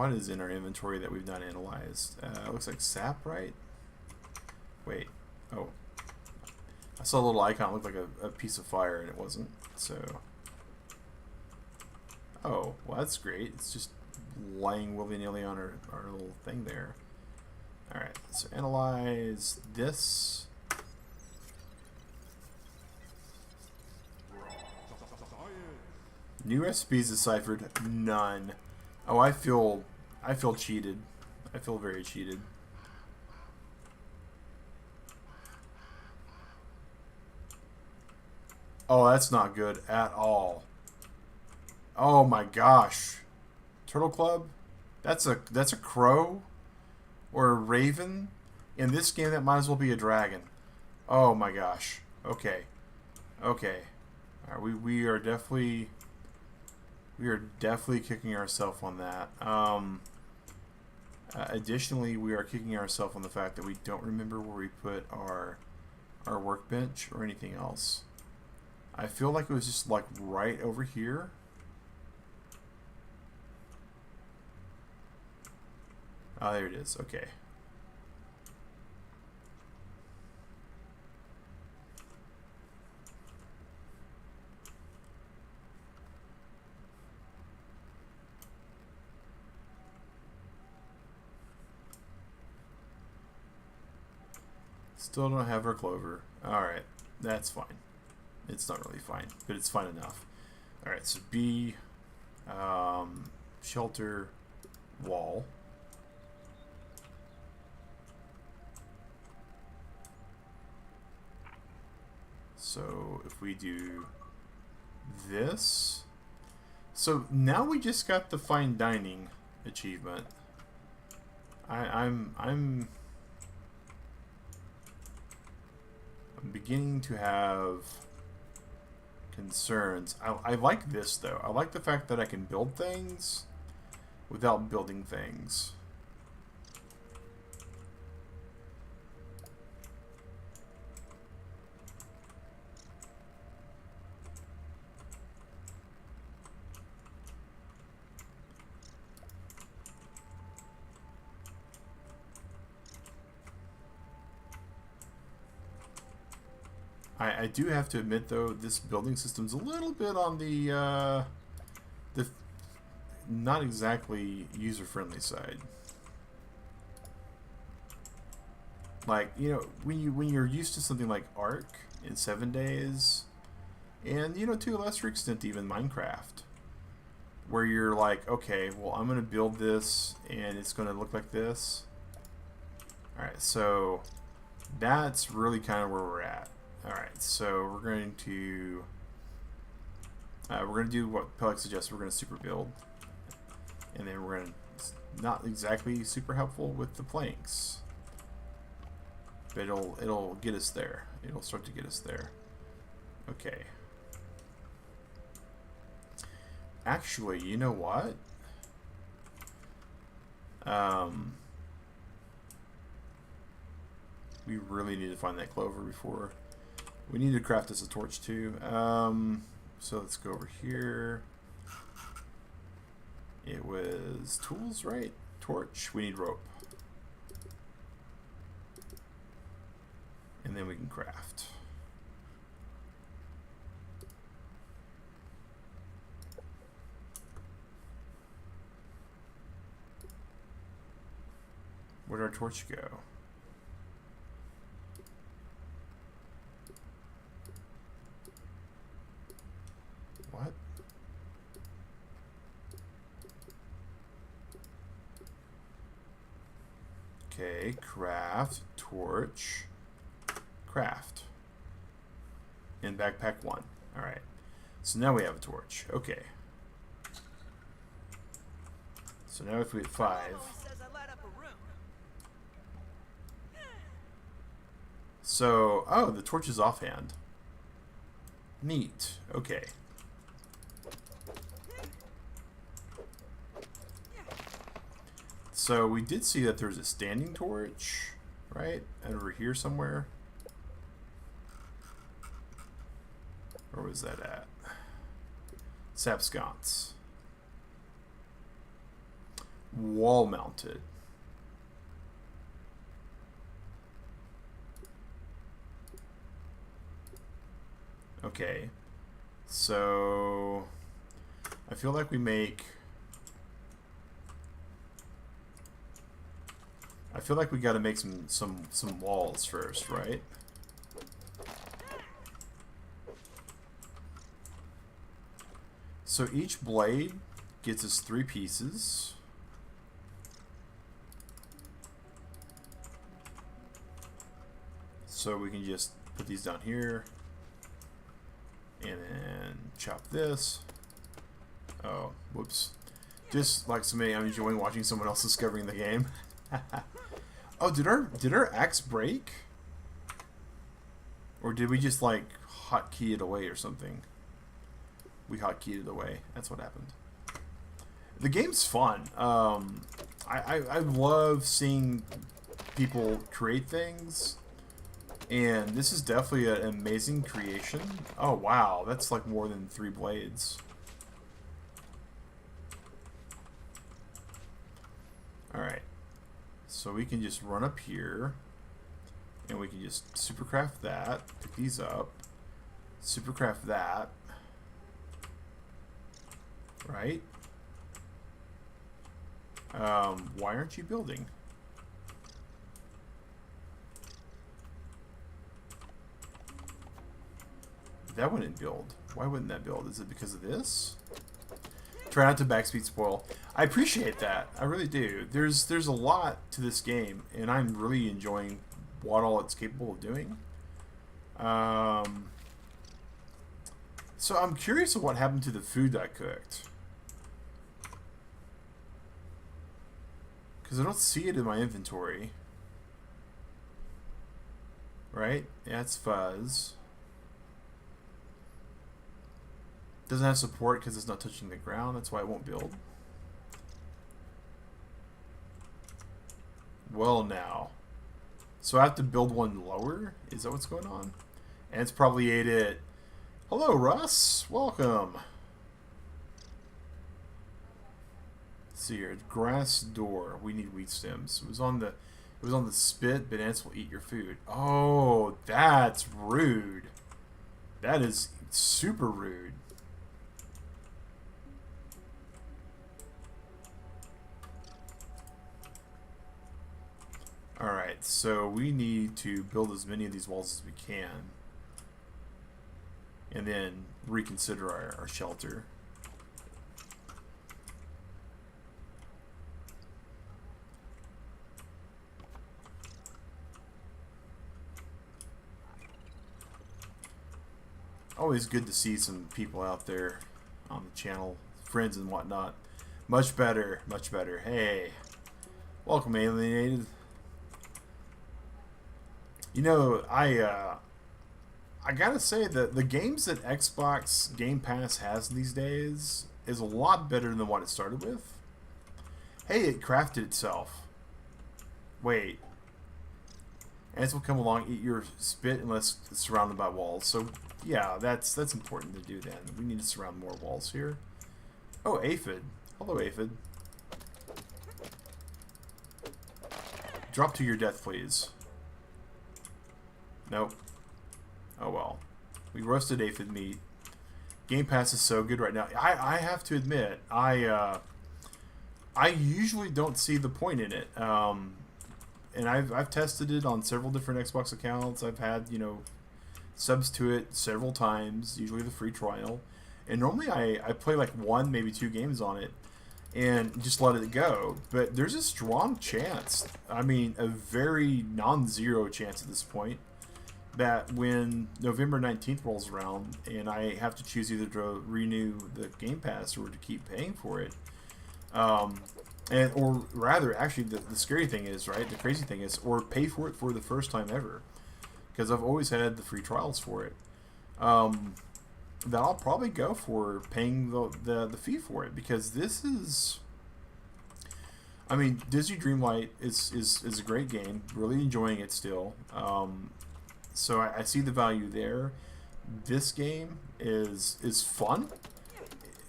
what is in our inventory that we've not analyzed? Looks like sap, right? Wait. Oh. I saw a little icon. It looked like a piece of fire, and it wasn't. So. Oh, well, that's great. It's just lying willy-nilly on our little thing there. Alright, so analyze this. New recipes deciphered. None. Oh, I feel cheated. I feel very cheated. Oh, that's not good at all. Oh my gosh. Turtle Club? That's a crow or a raven. In this game that might as well be a dragon. Oh my gosh. Okay. Okay. All right, we are definitely kicking ourselves on that. Additionally, we are kicking ourselves on the fact that we don't remember where we put our workbench or anything else. I feel like it was just like right over here. Oh, there it is. Okay. Still don't have our clover. Alright, that's fine. It's not really fine, but it's fine enough. Alright, so B, shelter, wall. So if we do this, so now we just got the fine dining achievement. I'm beginning to have concerns. I like this though. I like the fact that I can build things without building things. I do have to admit, though, this building system's a little bit on the not exactly user-friendly side. Like, you know, when you're used to something like Ark in 7 days, and, you know, to a lesser extent even Minecraft, where you're like, okay, well, I'm going to build this, and it's going to look like this. Alright, so that's really kind of where we're at. Alright, so we're going to do what Peleg suggests. We're going to super build, and then we're going to not exactly super helpful with the planks, but it'll get us there. It'll start to get us there. Okay. Actually, you know what? We really need to find that clover before. We need to craft us a torch too. So let's go over here. It was tools, right? Torch. We need rope. And then we can craft. Where'd our torch go? What? Okay, craft, torch, craft. In backpack 1. Alright. So now we have a torch. Okay. So now if we hit 5. So, oh, the torch is offhand. Neat. Okay. So we did see that there's a standing torch, right? Over here somewhere. Where was that at? Sap sconce. Wall mounted. Okay, so I feel like we make. I feel like we got to make some walls first, right? So each blade gets us 3 pieces. So we can just put these down here. And then chop this. Oh, whoops. Just like to me, I'm enjoying watching someone else discovering the game. Oh, did our axe break? Or did we just like hotkey it away or something? We hotkeyed it away. That's what happened. The game's fun. I love seeing people create things. And this is definitely an amazing creation. Oh, wow. That's like more than 3 blades. Alright. So we can just run up here. And we can just supercraft that. Pick these up. Supercraft that. Right? Why aren't you building? That wouldn't build. Why wouldn't that build? Is it because of this? Try not to backspeed spoil. I appreciate that. I really do. There's a lot to this game, and I'm really enjoying what all it's capable of doing. So I'm curious of what happened to the food I cooked. Because I don't see it in my inventory. Right? Yeah, it's fuzz. Doesn't have support because it's not touching the ground. That's why it won't build. Well, now. So I have to build one lower? Is that what's going on? And it's probably ate it. Hello, Russ. Welcome. Let's see here. Grass door. We need wheat stems. It was on the spit, but ants will eat your food. Oh, that's rude. That is super rude. Alright, so we need to build as many of these walls as we can. And then reconsider our shelter. Always good to see some people out there on the channel, friends and whatnot. Much better, much better. Hey, welcome, Alienated. You know, I gotta say that the games that Xbox Game Pass has these days is a lot better than what it started with. Hey, it crafted itself. Wait. Ants will come along, eat your spit unless it's surrounded by walls. So, yeah, that's important to do then. We need to surround more walls here. Oh, aphid. Hello, aphid. Drop to your death, please. Nope. Oh well. We roasted aphid meat. Game Pass is so good right now. I have to admit, I usually don't see the point in it. And I've tested it on several different Xbox accounts. I've had, you know, subs to it several times, usually the free trial. And normally I play like 1, maybe 2 games on it and just let it go. But there's a strong chance, I mean, a very non-zero chance at this point, that when November 19th rolls around and I have to choose either to renew the Game Pass or to keep paying for it, or rather, actually, the scary thing is, right, the crazy thing is, or pay for it for the first time ever, because I've always had the free trials for it, that I'll probably go for paying the fee for it, because this is, I mean, Disney Dreamlight is a great game, really enjoying it still. So I see the value there. This game is fun.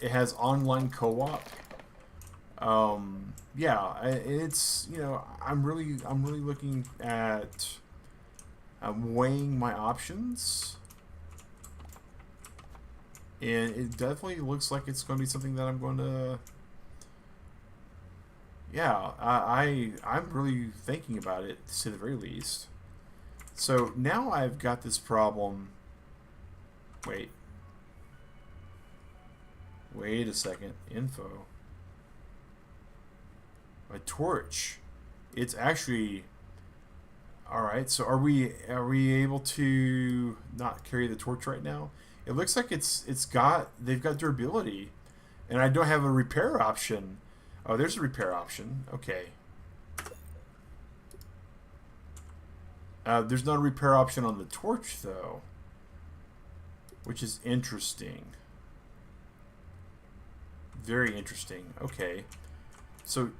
It has online co-op. Yeah, it's, you know, I'm really looking at weighing my options, and it definitely looks like it's going to be something that I'm going to. Yeah, I'm really thinking about it, to say the very least. So now I've got this problem. Wait a second. Info. My torch. It's actually. All right. So are we able to not carry the torch right now? It looks like they've got durability, and I don't have a repair option. Oh, there's a repair option. Okay. There's not a repair option on the torch, though, which is interesting. Very interesting. Okay. So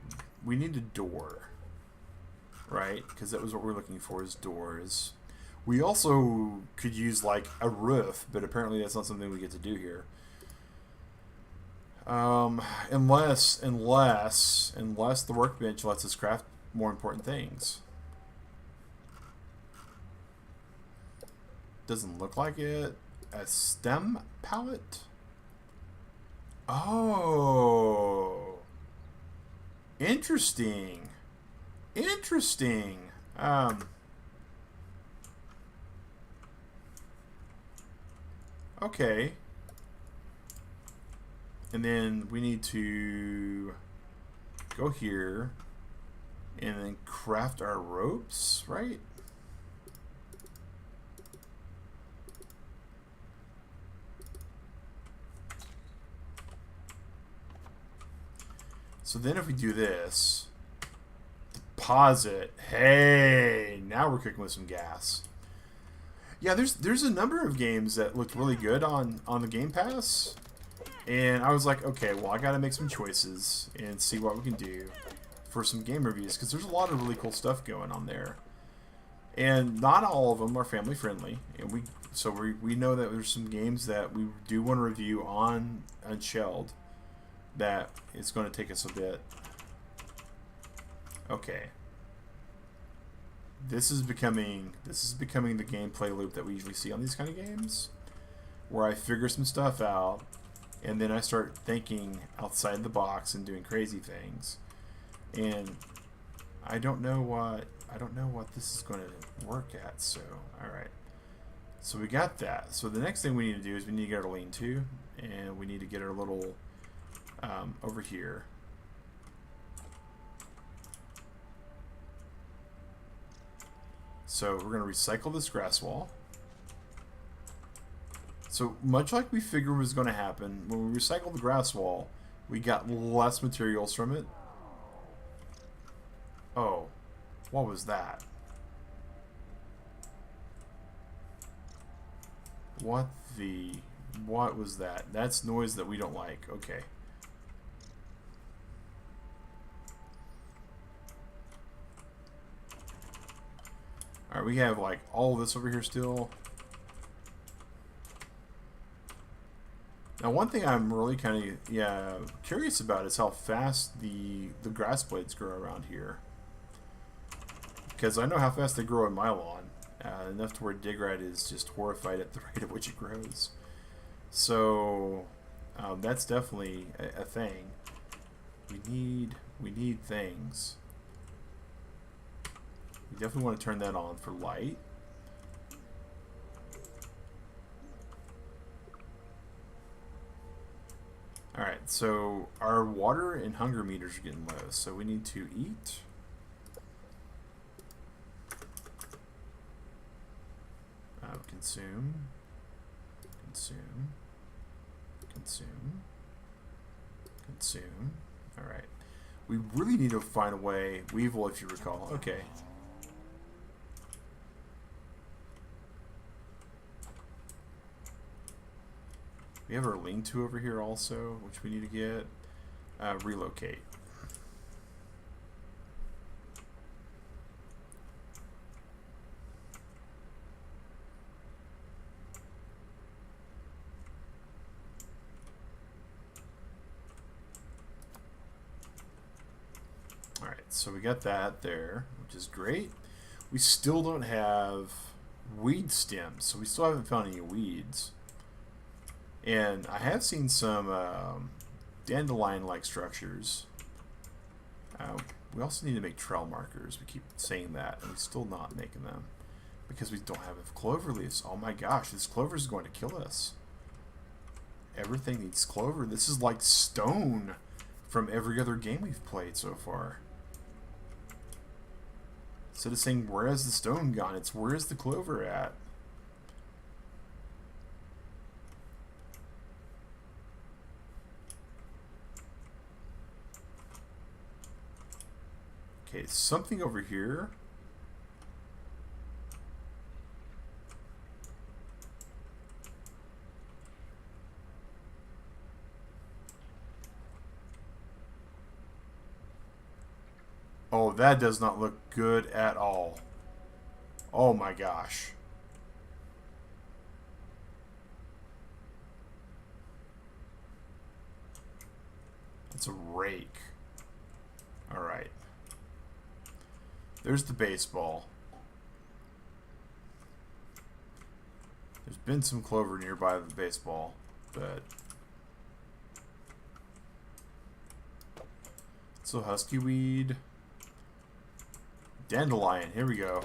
we need a door, right? Because that was what we're looking for, is doors. We also could use, like, a roof, but apparently that's not something we get to do here. Unless the workbench lets us craft more important things. Doesn't look like it. A stem pallet? Oh. Interesting. Interesting. Okay. And then we need to go here and then craft our ropes, right? So then if we do this, deposit, hey, now we're cooking with some gas. Yeah, there's a number of games that looked really good on the Game Pass. And I was like, okay, well, I got to make some choices and see what we can do for some game reviews, because there's a lot of really cool stuff going on there. And not all of them are family friendly. And we know that there's some games that we do want to review on Unshelled that it's going to take us a bit. Okay. This is becoming the gameplay loop that we usually see on these kind of games, where I figure some stuff out, and then I start thinking outside the box and doing crazy things. And I don't know what this is going to work at. So, all right. So we got that. So the next thing we need to do is we need to get our lean-to, and we need to get our little over here. So we're going to recycle this grass wall. So much like we figured was going to happen, when we recycled the grass wall, we got less materials from it. Oh, what was that? What was that? That's noise that we don't like. Okay. Alright, we have like all of this over here still. Now, one thing I'm really kind of curious about is how fast the grass blades grow around here. Because I know how fast they grow in my lawn, enough to where Digrat is just horrified at the rate at which it grows. So that's definitely a thing. We need things. We definitely want to turn that on for light. Alright, so our water and hunger meters are getting low, so we need to eat. Consume. Alright. We really need to find a way. Weevil, if you recall. Okay. We have our lean-to over here also, which we need to get. Relocate. so we got that there, which is great. We still don't have weed stems, so we still haven't found any weeds. And I have seen some dandelion-like structures. We also need to make trail markers. We keep saying that, and we're still not making them because we don't have enough clover leaves. Oh my gosh, this clover is going to kill us. Everything needs clover. This is like stone from every other game we've played so far. Instead of saying, where has the stone gone? It's, where is the clover at? Okay, something over here. Oh, that does not look good at all. Oh my gosh. It's a rake. Alright. There's the baseball. There's been some clover nearby the baseball, but... So husky weed. Dandelion, here we go.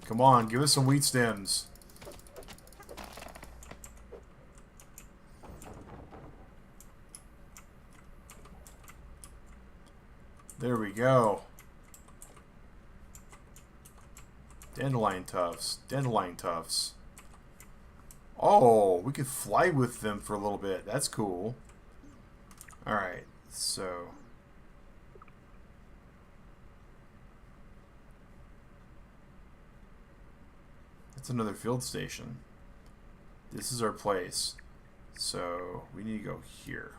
Come on, give us some wheat stems. There we go. Dandelion tufts. Dandelion tufts. Oh, we could fly with them for a little bit. That's cool. Alright, so... That's another field station. This is our place. So, we need to go here.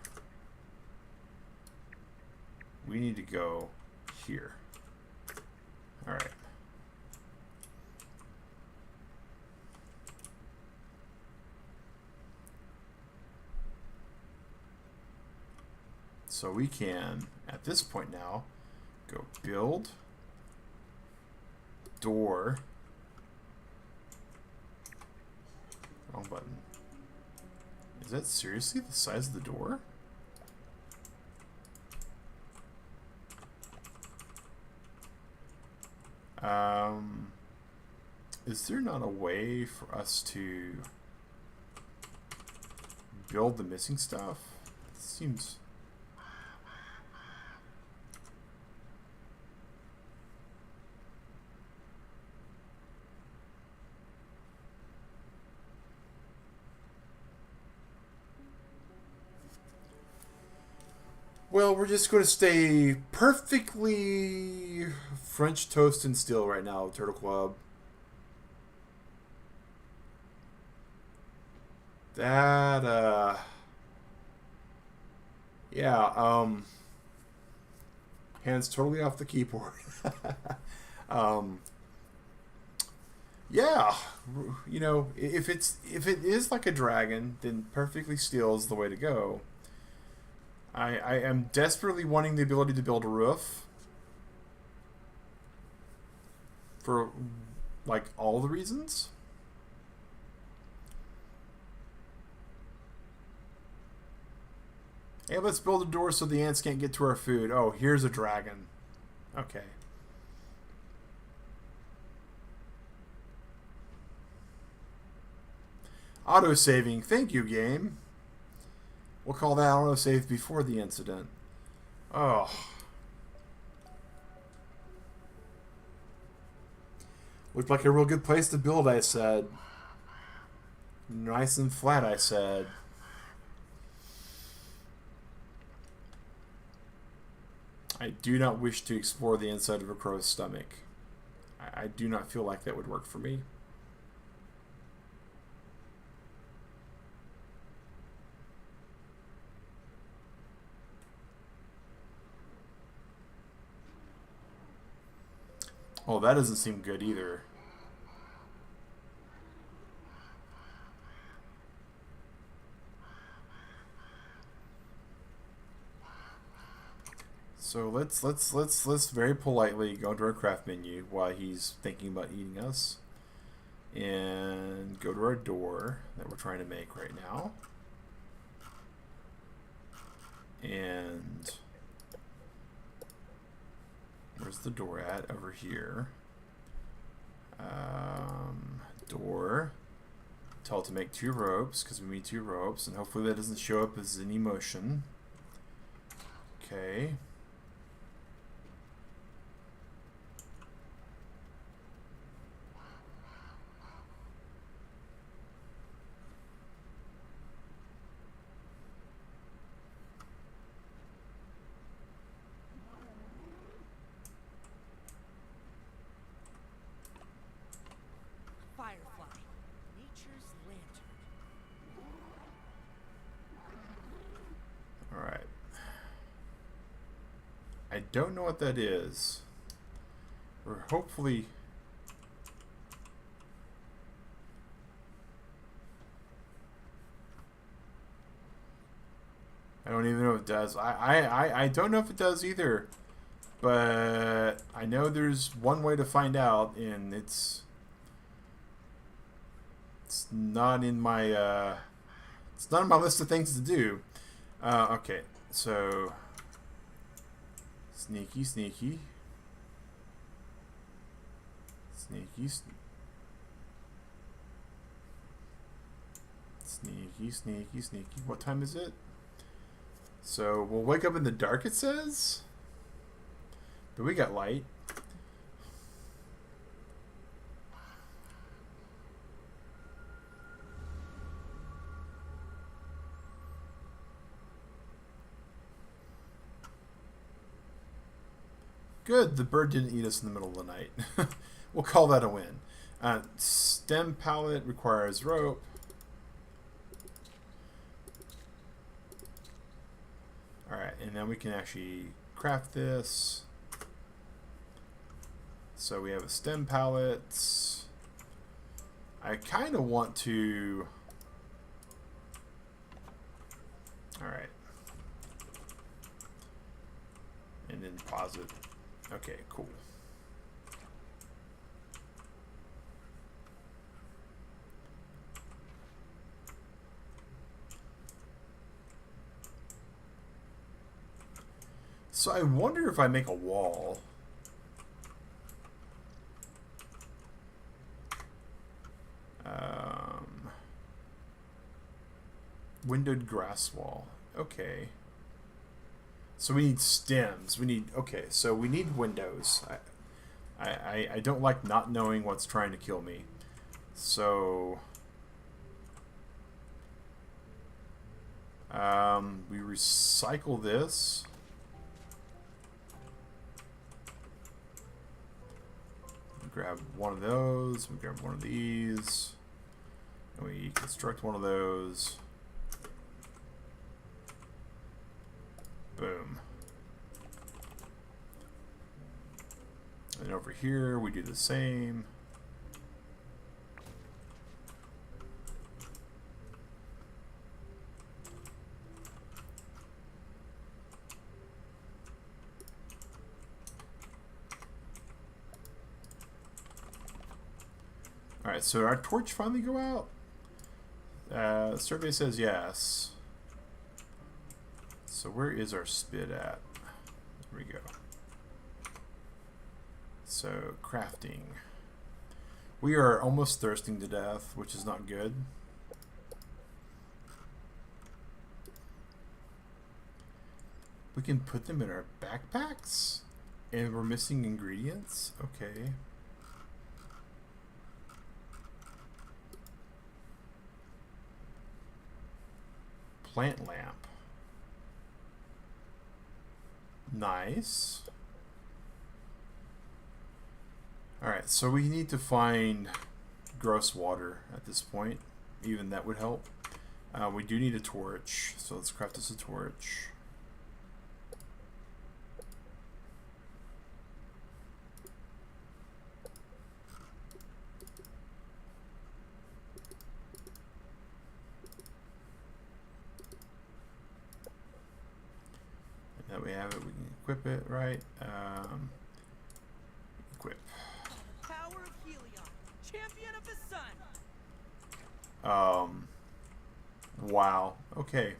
We need to go here. Alright. So we can, at this point now, go build, door, wrong button. Is that seriously the size of the door? Is there not a way for us to build the missing stuff? It seems... Well, we're just going to stay perfectly French toast and still right now, Turtle Club. That, yeah, hands totally off the keyboard. Yeah, you know, if it is like a dragon, then perfectly still is the way to go. I am desperately wanting the ability to build a roof for like all the reasons. Hey, let's build a door so the ants can't get to our food. Oh, here's a dragon. Okay. Auto-saving. Thank you, game. We'll call that auto-save before the incident. Oh. Looked like a real good place to build, I said. Nice and flat, I said. I do not wish to explore the inside of a crow's stomach. I do not feel like that would work for me. Oh, that doesn't seem good either. So let's very politely go into our craft menu while he's thinking about eating us, and go to our door that we're trying to make right now. And where's the door at? Over here. Door. Tell it to make 2 ropes because we need 2 ropes, and hopefully that doesn't show up as any motion. Okay. Firefly, nature's lantern. Alright. I don't know what that is. Or hopefully... I don't even know if it does. I don't know if it does either. But I know there's one way to find out, and it's not in my it's not on my list of things to do. Okay, so sneaky, sneaky, sneaky, sneaky, sneaky, sneaky. What time is it? So we'll wake up in the dark, it says, but we got light. Good, the bird didn't eat us in the middle of the night. We'll call that a win. Stem pallet requires rope. Alright, and then we can actually craft this. So we have a stem pallet. I kind of want to... Alright. And then pause it. Okay, cool. So I wonder if I make a wall. Windowed grass wall. Okay. So we need stems. We need... Okay, so we need windows. I don't like not knowing what's trying to kill me. So... we recycle this. Grab one of those. We grab one of these. And we construct one of those. Boom. And over here we do the same. Alright, so our torch finally go out? Survey says yes. So where is our spit at? There we go. So, crafting. We are almost thirsting to death, which is not good. We can put them in our backpacks? And we're missing ingredients? Okay. Plant lamp. Nice. Alright, so we need to find gross water at this point. Even that would help. We do need a torch, so let's craft us a torch. That we have it, we can equip it, right? Equip. Power of Helion, champion of the sun. Wow. Okay.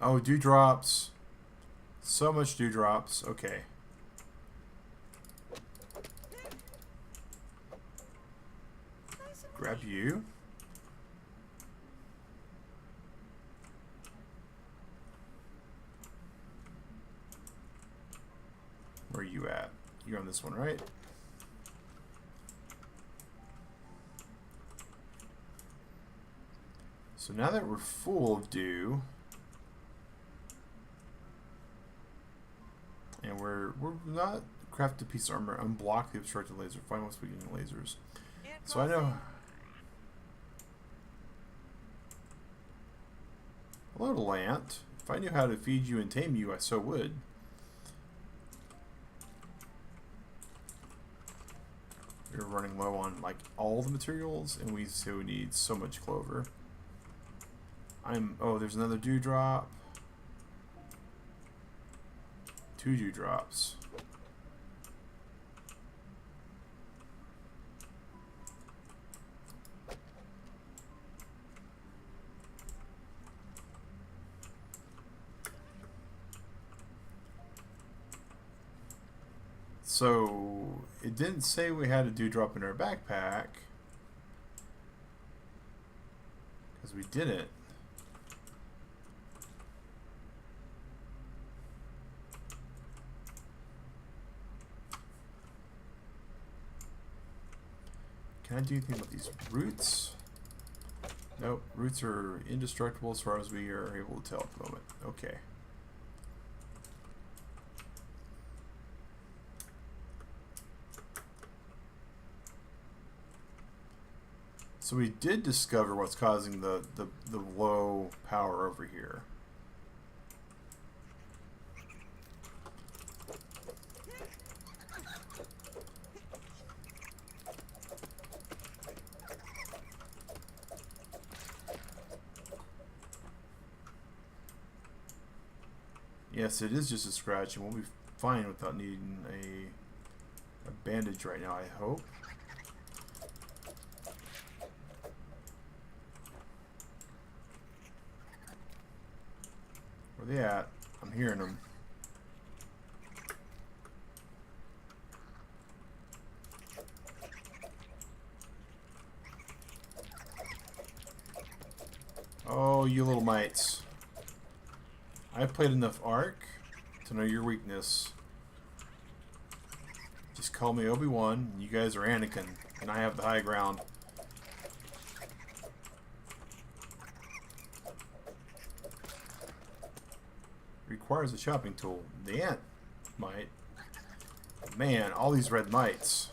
Oh, dewdrops. So much dewdrops. Okay. Grab you. Where are you at? You're on this one, right? So now that we're full of dew, and we're not craft a piece of armor, unblock the obstructed laser, find what's weakening lasers. So I know. Hello, Lant. If I knew how to feed you and tame you, I so would. We're running low on like all the materials, and we still need so much clover. Oh, there's another dewdrop. 2 dewdrops. So it didn't say we had a dewdrop in our backpack, because we didn't. Can I do anything with these roots? Nope, roots are indestructible as far as we are able to tell at the moment. Okay. So we did discover what's causing the low power over here. Yes, it is just a scratch, and we'll be fine without needing a bandage right now, I hope. Where they at? I'm hearing them. Oh, you little mites. I've played enough Ark to know your weakness. Just call me Obi-Wan, you guys are Anakin, and I have the high ground. Requires a chopping tool. The ant might. Man, all these red mites.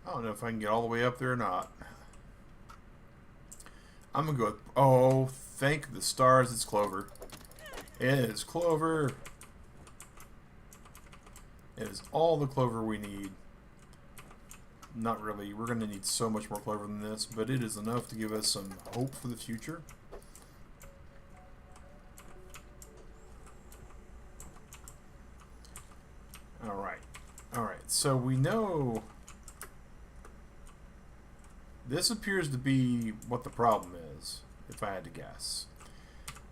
I don't know if I can get all the way up there or not. I'm gonna go with, oh, thank the stars, it's clover. It is clover. It is all the clover we need. Not really. We're gonna need so much more clover than this, but it is enough to give us some hope for the future. Alright. Alright, so we know this appears to be what the problem is, if I had to guess.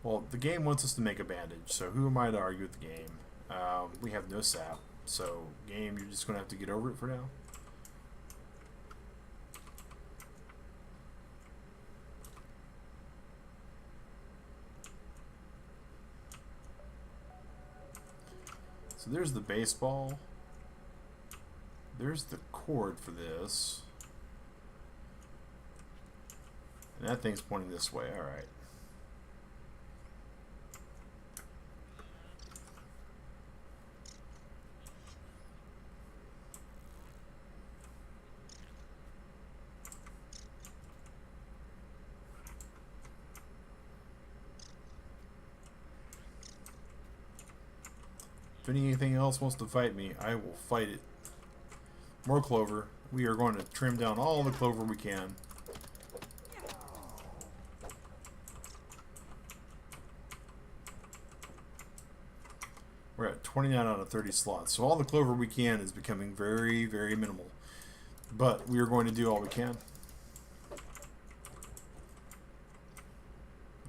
Well, the game wants us to make a bandage, so who am I to argue with the game? We have no sap, so game, you're just going to have to get over it for now. So there's the baseball. There's the cord for this. That thing's pointing this way. All right. If anything else wants to fight me, I will fight it. More clover. We are going to trim down all the clover we can. We're at 29 out of 30 slots. So all the clover we can is becoming very, very minimal. But we are going to do all we can.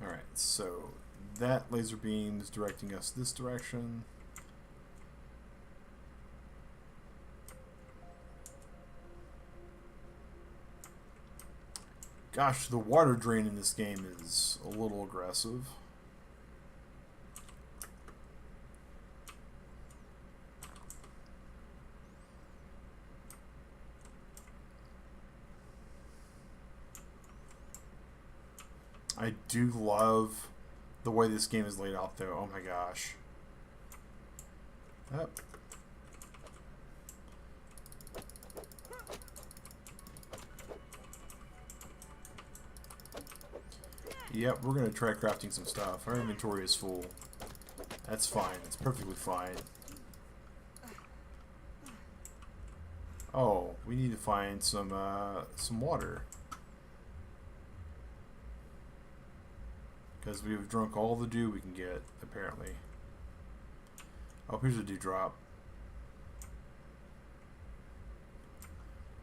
Alright, so that laser beam is directing us this direction. Gosh, the water drain in this game is a little aggressive. I do love the way this game is laid out, though. Oh my gosh. Yep. Yep, we're going to try crafting some stuff. Our inventory is full. That's fine. It's perfectly fine. Oh, we need to find some water. Because we've drunk all the dew we can get, apparently. Oh, here's a dewdrop.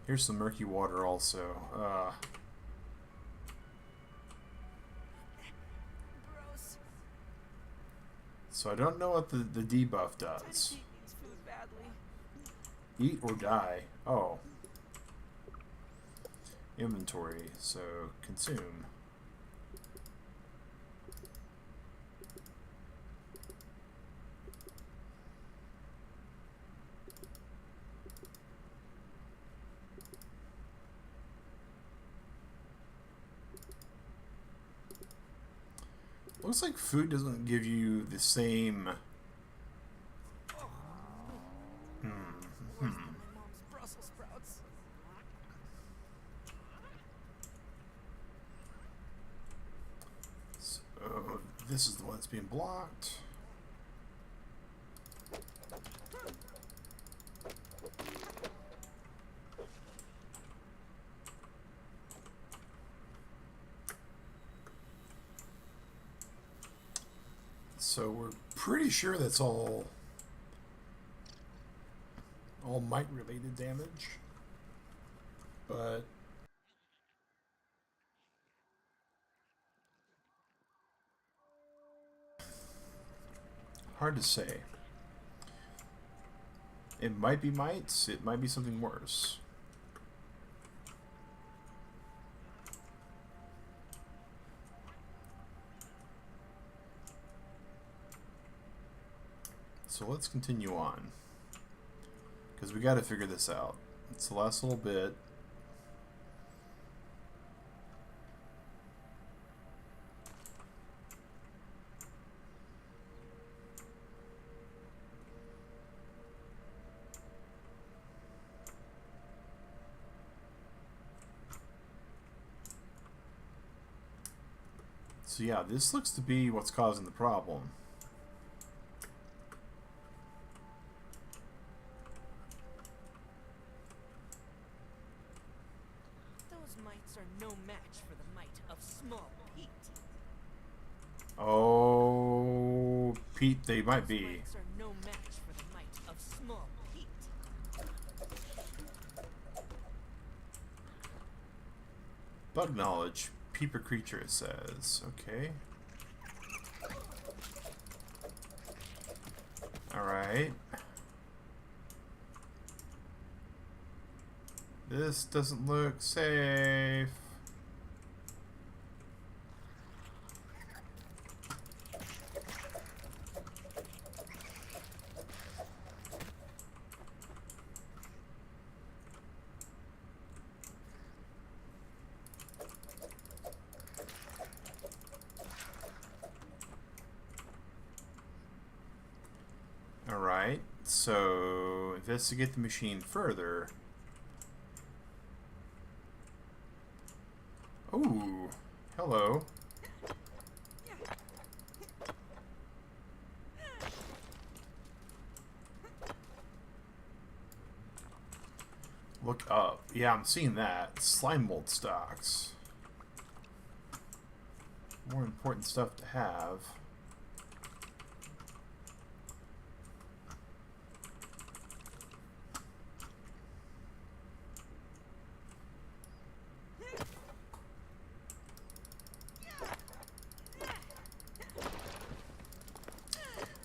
Here's some murky water also. Gross. So I don't know what the debuff does. Eat these food badly. Eat or die. Oh. Inventory. So consume. Looks like food doesn't give you the same. My mom's Brussels sprouts. So this is the one that's being blocked. So we're pretty sure that's all might related damage, but hard to say. It might be mites, it might be something worse. So let's continue on, because we got to figure this out. It's the last little bit. So yeah, this looks to be what's causing the problem. Mites are no match for the might of small Pete. Oh, Pete, they might be. Mites are no match for the might of small Pete. Bug knowledge, peeper creature, it says. Okay. Alright. This doesn't look safe. Alright, so investigate the machine further. Ooh, hello. Look up. Yeah, I'm seeing that. Slime mold stocks. More important stuff to have.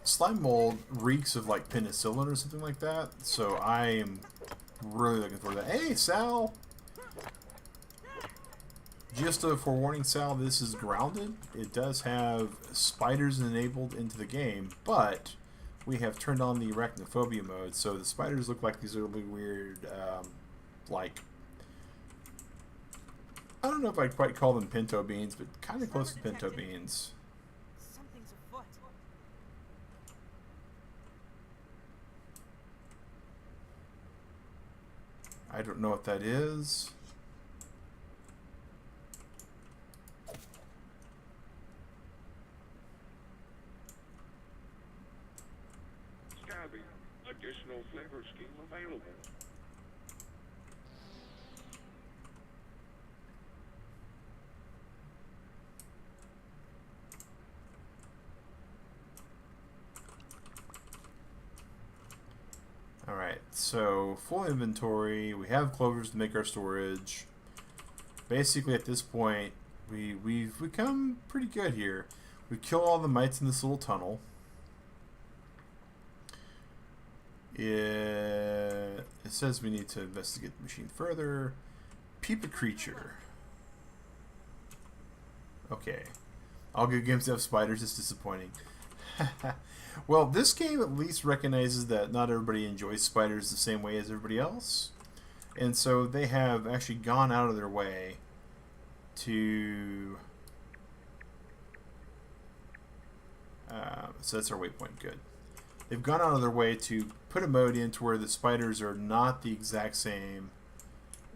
Slime mold reeks of like penicillin or something like that, so I am really looking forward to that. Hey, Sal! Just a forewarning, Sal, this is grounded. It does have spiders enabled into the game, but we have turned on the arachnophobia mode, so the spiders look like these really weird, like, I don't know if I'd quite call them pinto beans, but kind of close to pinto beans. Something's afoot. I don't know what that is. Scabby, additional flavor scheme available. Alright, so full inventory. We have clovers to make our storage. Basically, at this point, we've become pretty good here. We kill all the mites in this little tunnel. It says we need to investigate the machine further. Peep a creature. Okay. All good games have spiders. It's disappointing. Well, this game at least recognizes that not everybody enjoys spiders the same way as everybody else. And so they have actually gone out of their way to... so that's our waypoint. Good. They've gone out of their way to put a mode into where the spiders are not the exact same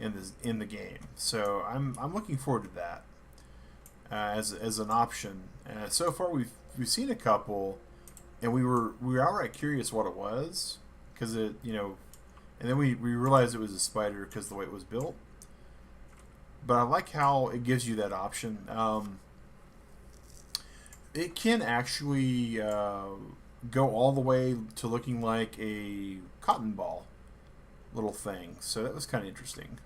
in the game. So I'm looking forward to that as an option. So far we've seen a couple, and we were outright curious what it was, because it, you know, and then we realized it was a spider because of the way it was built. But I like how it gives you that option. It can actually go all the way to looking like a cotton ball little thing. So that was kind of interesting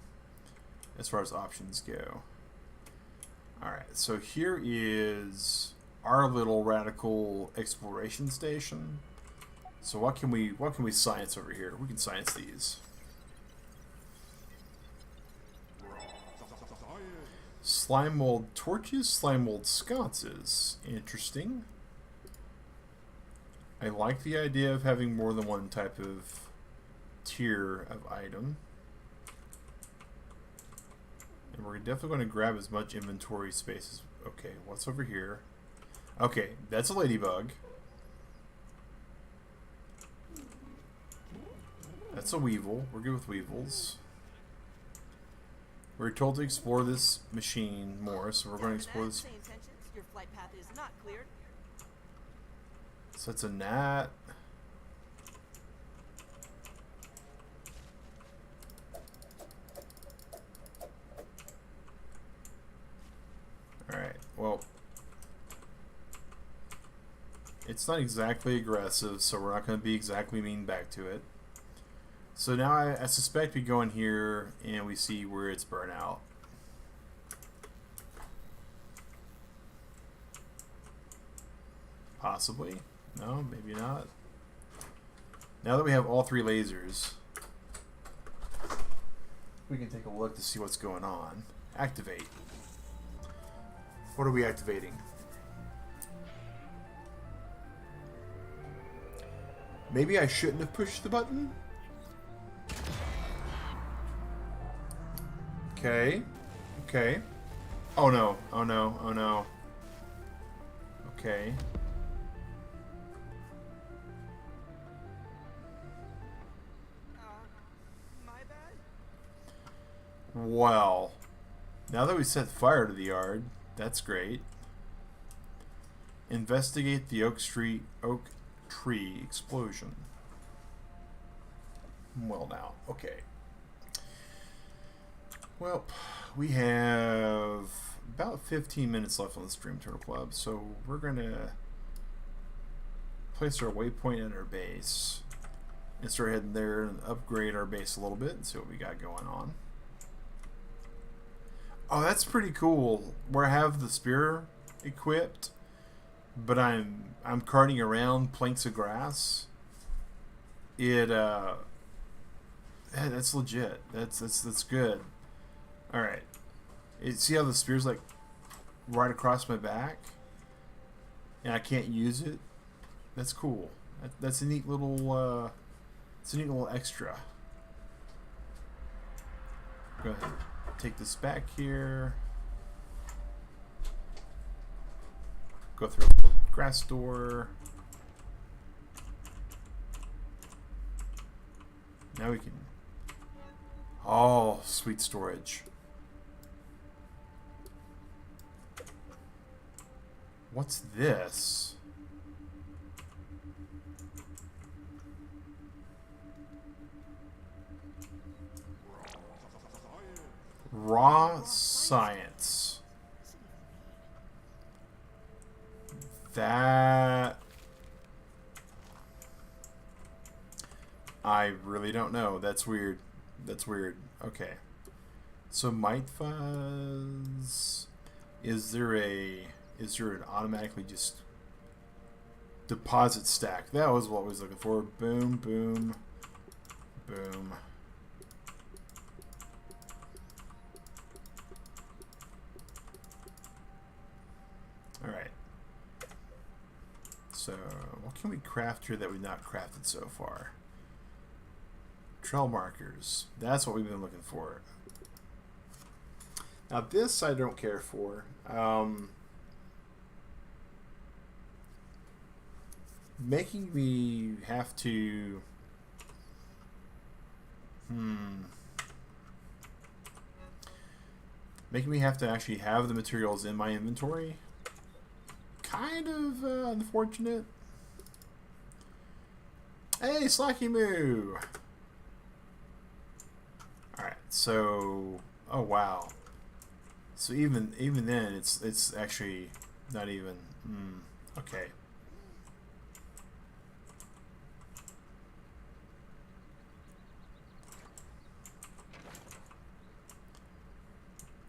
as far as options go. Alright, so here is our little radical exploration station. So what can we science over here? We can science these. Slime mold torches, slime mold sconces. Interesting. I like the idea of having more than one type of tier of item. And we're definitely going to grab as much inventory space as... Okay, what's over here? Okay, that's a ladybug. That's a weevil. We're good with weevils. We're told to explore this machine more, so we're going to explore this. Same intentions. Your flight path is not cleared. So it's a gnat. Alright, well, it's not exactly aggressive, so we're not going to be exactly mean back to it. So now I suspect we go in here and we see where it's burnt out. Possibly. No, maybe not. Now that we have all three lasers, we can take a look to see what's going on. Activate. What are we activating? Maybe I shouldn't have pushed the button? Okay. Okay. Oh no. Oh no. Oh no. Okay. Well, now that we set fire to the yard, that's great. Investigate the oak tree explosion. Well, now, okay. Well, we have about 15 minutes left on the Stream Turtle Club, so we're gonna place our waypoint at our base and start heading there and upgrade our base a little bit and see what we got going on. Oh, that's pretty cool. Where I have the spear equipped, but I'm carting around planks of grass. Yeah, that's legit. That's good. All right. See how the spear's like right across my back, and I can't use it. That's cool. That's a neat little. It's a neat little extra. Go ahead. Take this back here. Go through a little grass door. Now we can. Oh, sweet storage. What's this? Raw science. That I really don't know. That's weird. That's weird. Okay. So might fuzz. Is there an automatically just deposit stack? That was what I was looking for. Boom, boom, boom. Alright. So, what can we craft here that we've not crafted so far? Trail markers. That's what we've been looking for. Now this I don't care for. Making me have to... Making me have to actually have the materials in my inventory. Kind of unfortunate. Hey, Slacky Moo! Alright, so... Oh, wow. So even then, it's actually not even... okay.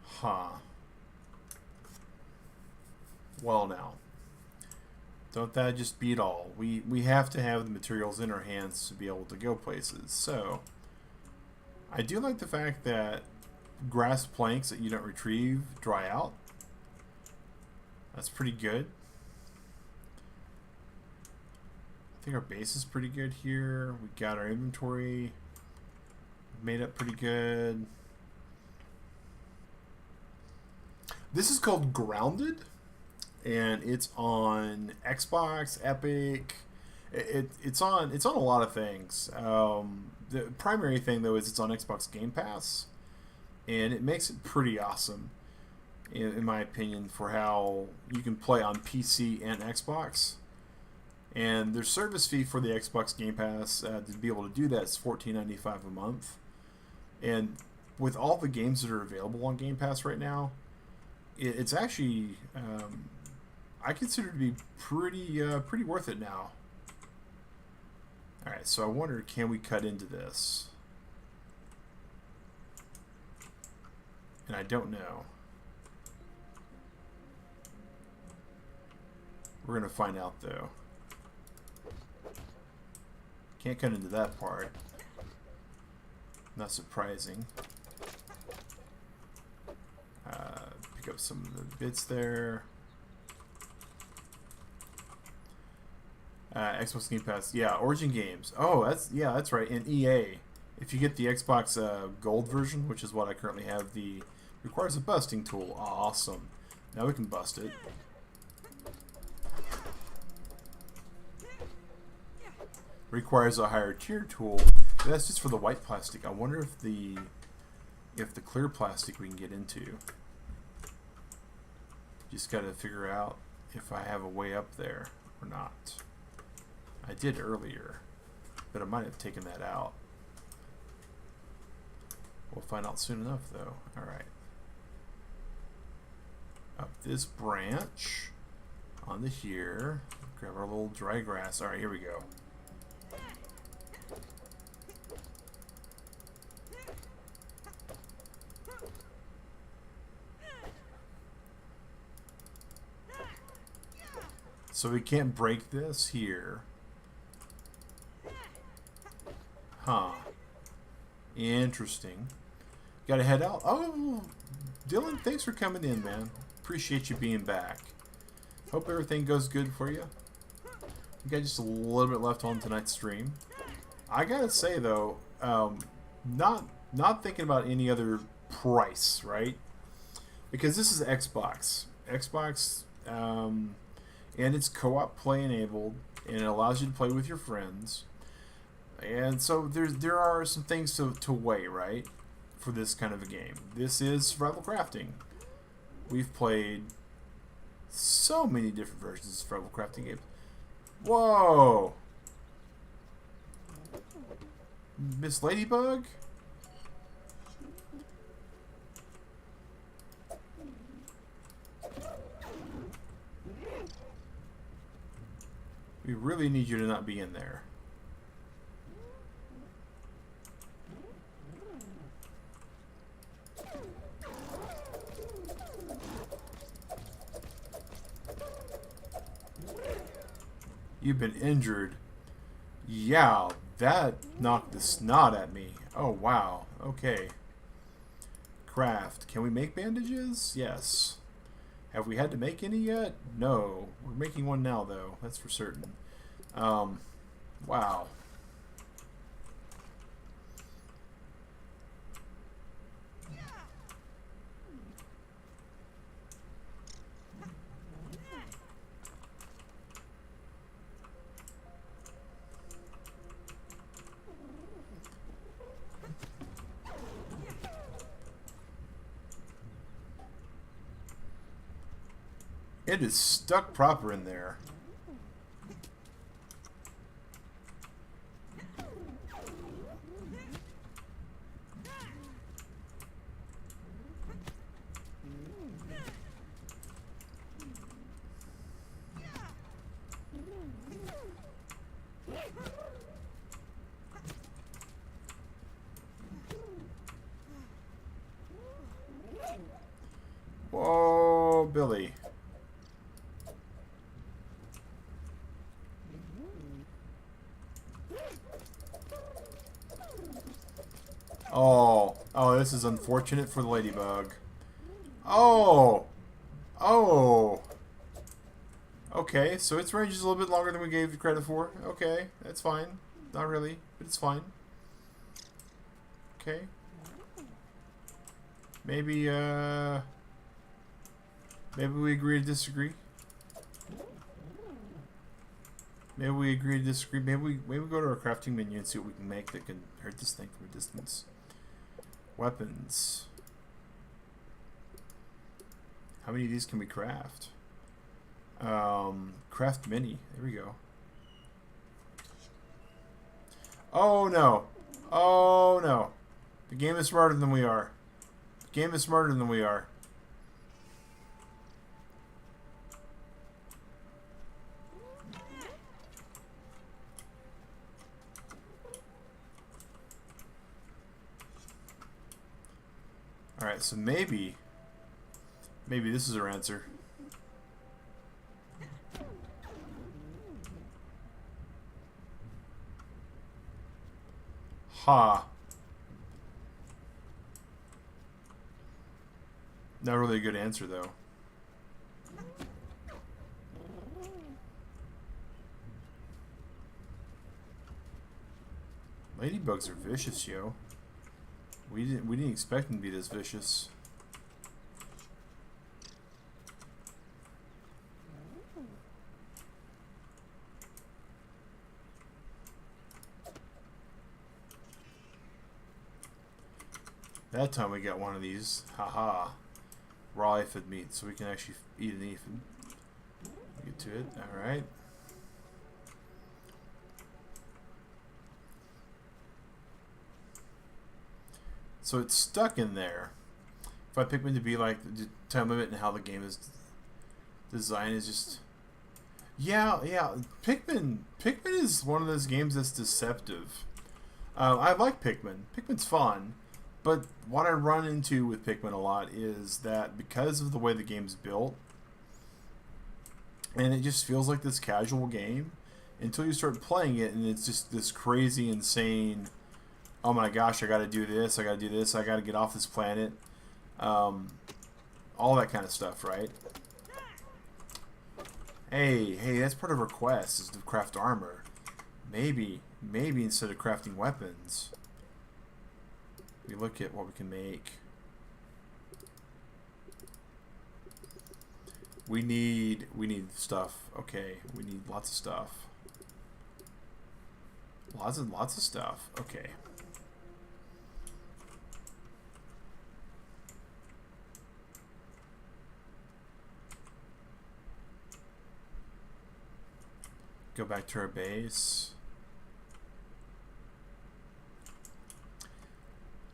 Huh. Well now. Don't that just beat all? We have to have the materials in our hands to be able to go places. So, I do like the fact that grass planks that you don't retrieve dry out. That's pretty good. I think our base is pretty good here. We got our inventory made up pretty good. This is called Grounded, and it's on Xbox, Epic. It's on a lot of things. The primary thing though is it's on Xbox Gamepass, and it makes it pretty awesome, in my opinion, for how you can play on PC and Xbox. And their service fee for the Xbox Game Pass to be able to do that is $14.95 a month. And with all the games that are available on Game Pass right now, it's actually I consider it to be pretty worth it now. All right, so I wonder, can we cut into this? And I don't know. We're gonna find out though. Can't cut into that part. Not surprising. Pick up some of the bits there. Xbox Game Pass, yeah, Origin Games. Oh, that's right. And EA, if you get the Xbox Gold version, which is what I currently have, requires a busting tool. Awesome. Now we can bust it. Requires a higher tier tool. That's just for the white plastic. I wonder if the if the clear plastic we can get into. Just got to figure out if I have a way up there or not. I did earlier, but I might have taken that out. We'll find out soon enough, though. Alright. Up this branch, onto here, grab our little dry grass. Alright, here we go. So we can't break this here. Huh. Interesting. Gotta head out. Oh, Dylan, thanks for coming in, man. Appreciate you being back. Hope everything goes good for you. We got just a little bit left on tonight's stream. I gotta say though, not thinking about any other price, right? Because this is Xbox. Xbox, and it's co-op play enabled, and it allows you to play with your friends. And so there are some things to weigh, right, for this kind of a game. This is survival crafting. We've played so many different versions of survival crafting games. Whoa! Miss Ladybug? We really need you to not be in there. You've been injured. Yeah, that knocked the snot at me. Oh, wow. Okay. Craft. Can we make bandages? Yes. Have we had to make any yet? No. We're making one now, though. That's for certain. Wow. It is stuck proper in there. Whoa, Billy. Oh, this is unfortunate for the ladybug. Oh! Okay, so its range is a little bit longer than we gave it credit for. Okay, that's fine. Not really, but it's fine. Okay. Maybe we agree to disagree. Maybe we agree to disagree. Maybe we go to our crafting menu and see what we can make that can hurt this thing from a distance. Weapons. How many of these can we craft? Craft many. There we go. Oh no. Oh no. The game is smarter than we are. The game is smarter than we are. Alright, so maybe this is our answer. Ha. Not really a good answer, though. Ladybugs are vicious, yo. We didn't expect them to be this vicious. That time we got one of these. Haha. Raw aphid meat, so we can actually eat an aphid. Get to it. Alright. So it's stuck in there. If I pick one to be like the time limit and how the game is designed is just... Yeah. Pikmin is one of those games that's deceptive. I like Pikmin. Pikmin's fun. But what I run into with Pikmin a lot is that because of the way the game's built, and it just feels like this casual game until you start playing it, and it's just this crazy, insane, oh my gosh, I gotta do this, I gotta get off this planet, all that kind of stuff, right? Hey, that's part of our quest, is to craft armor. Maybe instead of crafting weapons, we look at what we can make. We need stuff. Okay, we need lots of stuff. Lots of stuff. Okay. Go back to our base.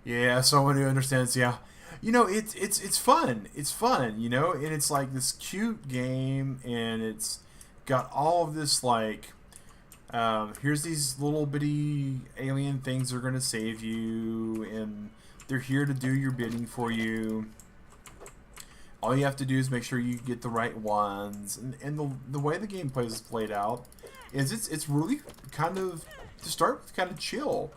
Yeah, someone who understands. Yeah, you know, it's fun. It's fun, you know, and it's like this cute game, and it's got all of this like, here's these little bitty alien things that are gonna save you, and they're here to do your bidding for you. All you have to do is make sure you get the right ones, and the way the gameplay is played out is it's really kind of, to start with, kind of chill.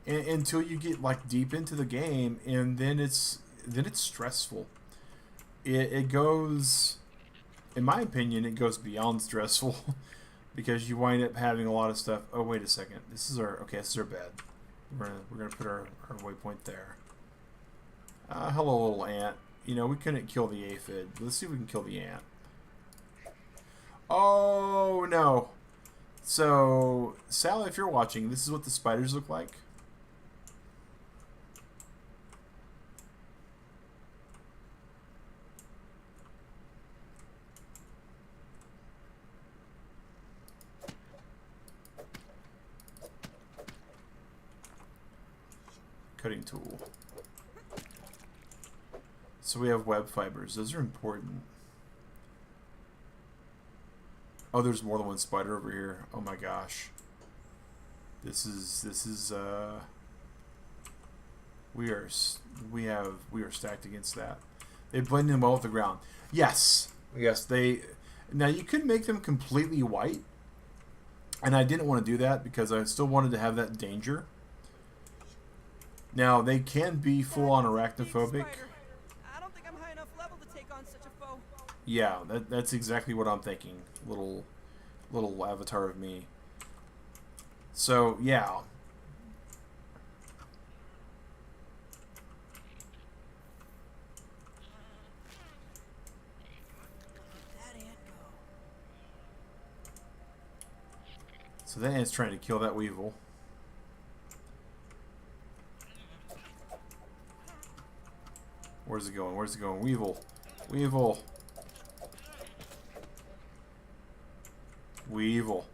Until you get like deep into the game, and then it's stressful. It goes, in my opinion, it goes beyond stressful because you wind up having a lot of stuff. Oh, wait a second, this is our bed. We're gonna put our waypoint there. Hello, little ant. You know, we couldn't kill the aphid. Let's see if we can kill the ant. Oh no. So Sally, if you're watching, this is what the spiders look like. Cutting tool. So we have web fibers. Those are important. Oh, there's more than one spider over here. Oh my gosh. This is we are stacked against that. They blend in well with the ground. Yes. They, now you could make them completely white, and I didn't want to do that because I still wanted to have that danger. Now, they can be full-on arachnophobic. I don't think I'm high enough level to take on such a foe. Yeah, that's exactly what I'm thinking. Little avatar of me. So, yeah. That ant go. So that ant's trying to kill that weevil. Where's it going? Where's it going? Weevil. Weevil. Weevil.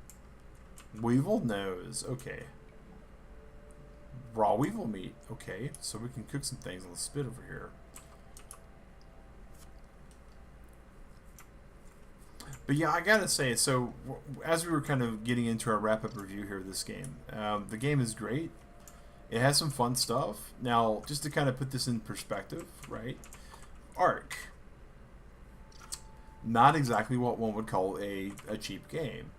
Weevil nose. Okay. Raw weevil meat. Okay. So we can cook some things on the spit over here. But yeah, I gotta say, so as we were kind of getting into our wrap-up review here of this game, the game is great. It has some fun stuff. Now, just to kind of put this in perspective, right? Ark. Not exactly what one would call a cheap game.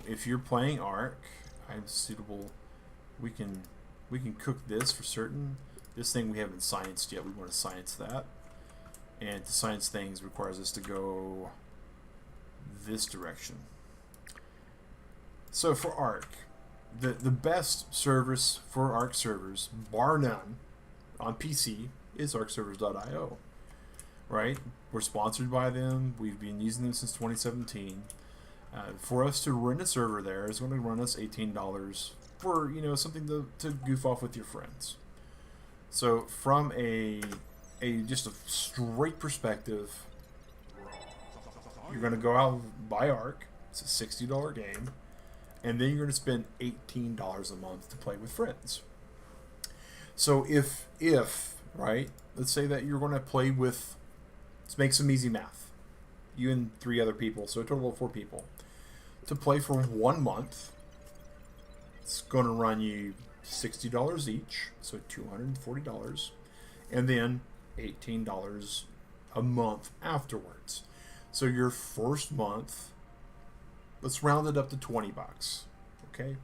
If you're playing Ark, I'm suitable. We can cook this for certain. This thing we haven't scienced yet. We want to science that. And to science things requires us to go this direction. So for Ark, the best service for Ark servers, bar none, on PC is arkservers.io. Right? We're sponsored by them. We've been using them since 2017. For us to run a server there is going to run us $18 for, you know, something to goof off with your friends. So from a just a straight perspective, you're going to go out and buy Ark. It's a $60 game. And then you're going to spend $18 a month to play with friends. So if right, let's say that you're going to play with, let's make some easy math. You and 3 other people, so a total of 4 people. To play for 1 month, it's going to run you $60 each, so $240. And then $18 a month afterwards. So your first month, let's round it up to 20 bucks. Okay?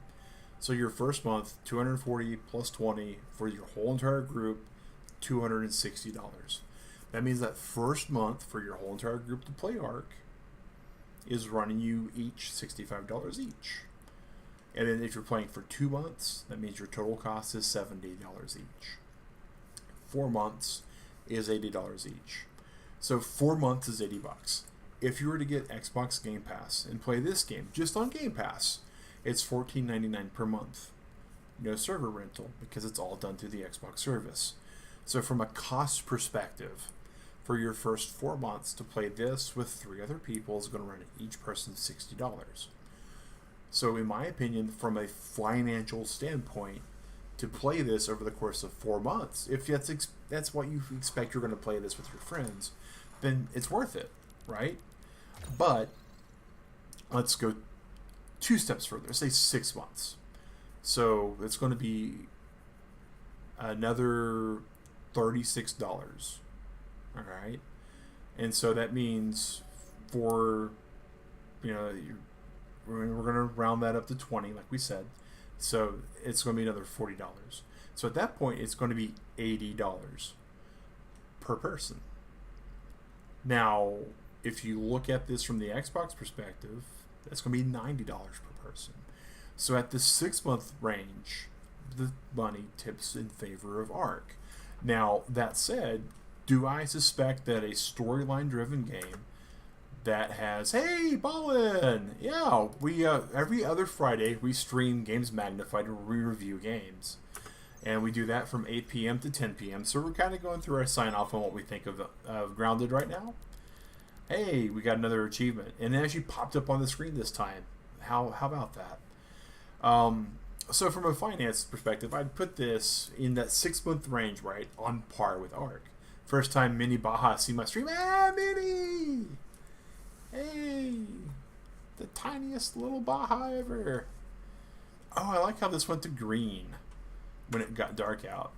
So your first month, 240 plus 20 for your whole entire group, $260. That means that first month for your whole entire group to play Ark is running you each $65 each. And then if you're playing for 2 months, that means your total cost is $70 each. 4 months is $80 each. So 4 months is 80 bucks. If you were to get Xbox Game Pass and play this game just on Game Pass, it's $14.99 per month. No server rental because it's all done through the Xbox service. So from a cost perspective, for your first 4 months to play this with 3 other people is going to run each person $60. So in my opinion, from a financial standpoint, to play this over the course of 4 months, if that's what you expect you're going to play this with your friends, then it's worth it, right? But let's go 2 steps further. Let's say 6 months. So it's going to be another $36. All right, and so that means for, we're going to round that up to 20, like we said. So it's going to be another $40. So at that point, it's going to be $80 per person. Now, if you look at this from the Xbox perspective, that's going to be $90 per person. So at the 6-month range, the money tips in favor of Ark. Now, that said, do I suspect that a storyline driven game that has, hey, Ballin! Yeah, we every other Friday we stream Games Mag-nified where we review games. And we do that from 8 p.m. to 10 p.m. So we're kind of going through our sign off on what we think of Grounded right now. Hey, we got another achievement. And it actually popped up on the screen this time. How about that? So from a finance perspective, I'd put this in that 6-month range, right, on par with Ark. First time Mini Baja see my stream. Ah, Mini! Hey! The tiniest little Baja ever. Oh, I like how this went to green when it got dark out.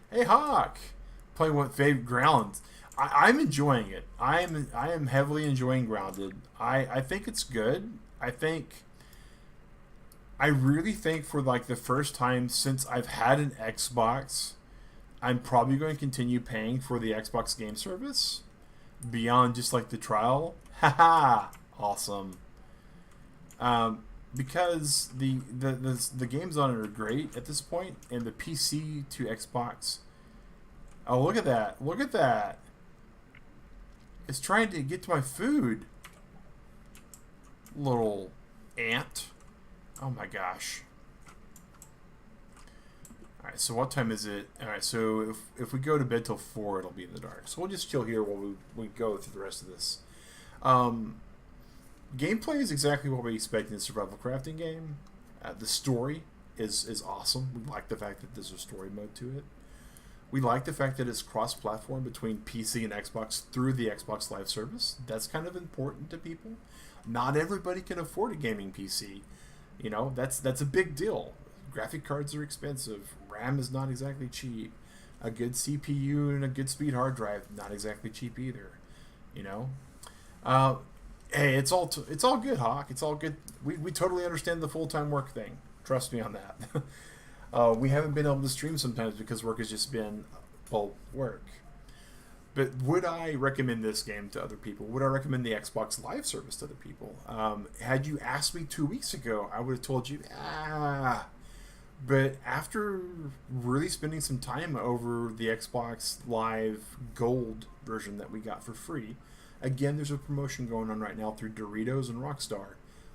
Hey, Hawk! Playing what favorite Ground. I'm enjoying it. I am heavily enjoying Grounded. I think it's good. I really think for like the first time since I've had an Xbox, I'm probably going to continue paying for the Xbox game service beyond just like the trial. Haha, awesome. Because the games on it are great at this point, and the PC to Xbox. Oh, look at that! Look at that! It's trying to get to my food. Little ant. Oh my gosh. Alright, so what time is it? Alright, so if we go to bed till 4, it'll be in the dark. So we'll just chill here while we go through the rest of this. Gameplay is exactly what we expect in a survival crafting game. The story is awesome. We like the fact that there's a story mode to it. We like the fact that it's cross-platform between PC and Xbox through the Xbox Live service. That's kind of important to people. Not everybody can afford a gaming PC. You know, that's a big deal. Graphic cards are expensive. RAM is not exactly cheap. A good CPU and a good speed hard drive, not exactly cheap either. You know? Hey, it's all good, Hawk. It's all good. We totally understand the full-time work thing. Trust me on that. We haven't been able to stream sometimes because work has just been, well, work. But would I recommend this game to other people? Would I recommend the Xbox Live service to other people? Had you asked me 2 weeks ago, I would have told you, But after really spending some time over the Xbox Live Gold version that we got for free, again, there's a promotion going on right now through Doritos and Rockstar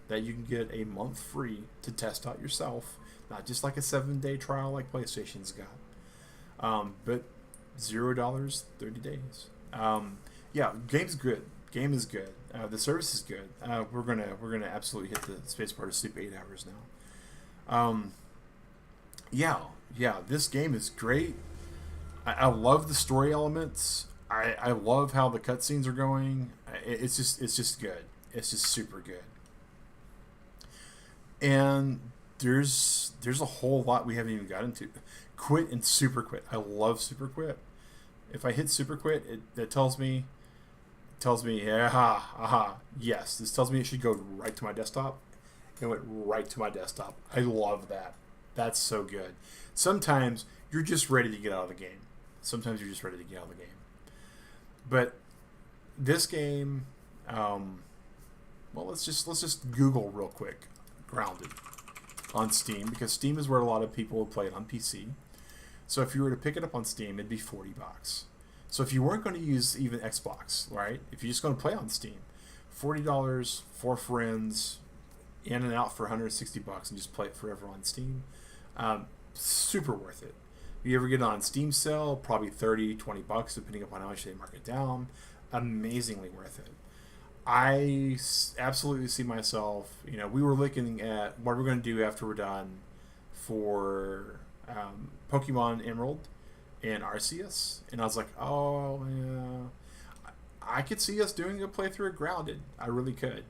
that you can get a month free to test out yourself. Not just like a 7-day trial like PlayStation's got. But $0, 30 days. Yeah, game's good. Game is good. The service is good. We're gonna absolutely hit the space bar to sleep 8 hours now. Yeah. This game is great. I love the story elements. I love how the cutscenes are going. It's just good. It's just super good. And there's a whole lot we haven't even got into. Quit and super quit. I love super quit. If I hit super quit, it tells me, yes. This tells me it should go right to my desktop. It went right to my desktop. I love that. That's so good. Sometimes you're just ready to get out of the game. But this game, well, let's just Google real quick, Grounded, on Steam, because Steam is where a lot of people play it on PC. So if you were to pick it up on Steam, it'd be $40. So if you weren't going to use even Xbox, right? If you're just going to play on Steam, $40 for friends, in and out for $160, and just play it forever on Steam. Super worth it. If you ever get it on Steam sale, probably $30-$20, depending upon how much they mark it down. Amazingly worth it. I absolutely see myself, we were looking at what we're going to do after we're done for Pokemon Emerald and Arceus, and I was like, oh yeah, I could see us doing a playthrough of Grounded. I really could.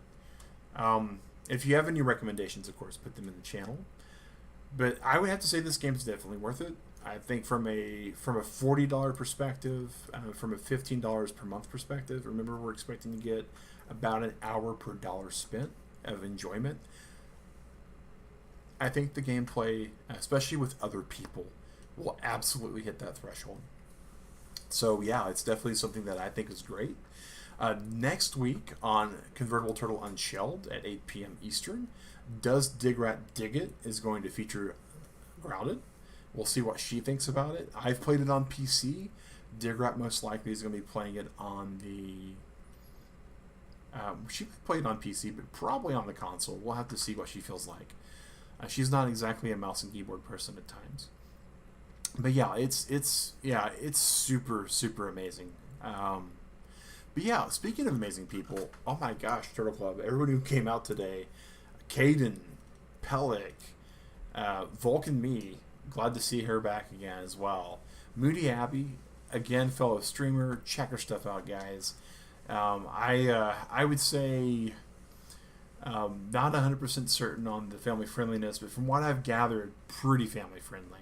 If you have any recommendations, of course, put them in the channel. But I would have to say this game is definitely worth it. I think from a $40 perspective, from a $15 per month perspective, remember we're expecting to get about an hour per dollar spent of enjoyment. I think the gameplay, especially with other people, will absolutely hit that threshold. So yeah, it's definitely something that I think is great. Next week on Convertible Turtle Unshelled at 8 p.m. Eastern, Does Digrat Dig It is going to feature Grounded. We'll see what she thinks about it. I've played it on PC. Digrat most likely is going to be playing it on the... she might play it on PC, but probably on the console. We'll have to see what she feels like. She's not exactly a mouse and keyboard person at times. But yeah, it's super amazing. But yeah, speaking of amazing people, oh my gosh, Turtle Club, everyone who came out today, Caden, Pellick, Vulcan Me, glad to see her back again as well. Moody Abbey, again, fellow streamer, check her stuff out, guys. I would say not 100% certain on the family friendliness, but from what I've gathered, pretty family friendly.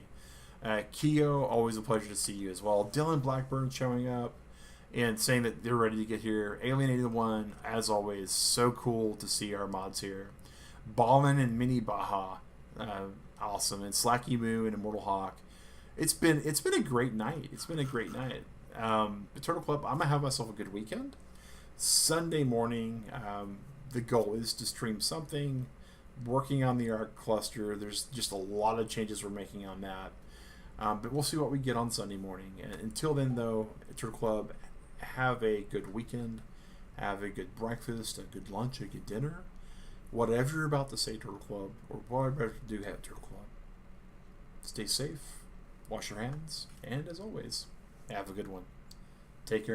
Keo, always a pleasure to see you as well. Dylan Blackburn showing up and saying that they're ready to get here. Alienated One, as always, so cool to see our mods here. Ballin and Mini Baja, awesome. And Slacky Moo and Immortal Hawk. It's been a great night. The Turtle Club, I'm gonna have myself a good weekend. Sunday morning, the goal is to stream something, working on the ARC cluster. There's just a lot of changes we're making on that. But we'll see what we get on Sunday morning. And until then, though, Turtle Club, have a good weekend, have a good breakfast, a good lunch, a good dinner. Whatever you're about to say, Turtle Club, or whatever you do have, Turtle Club. Stay safe, wash your hands, and as always, have a good one. Take care.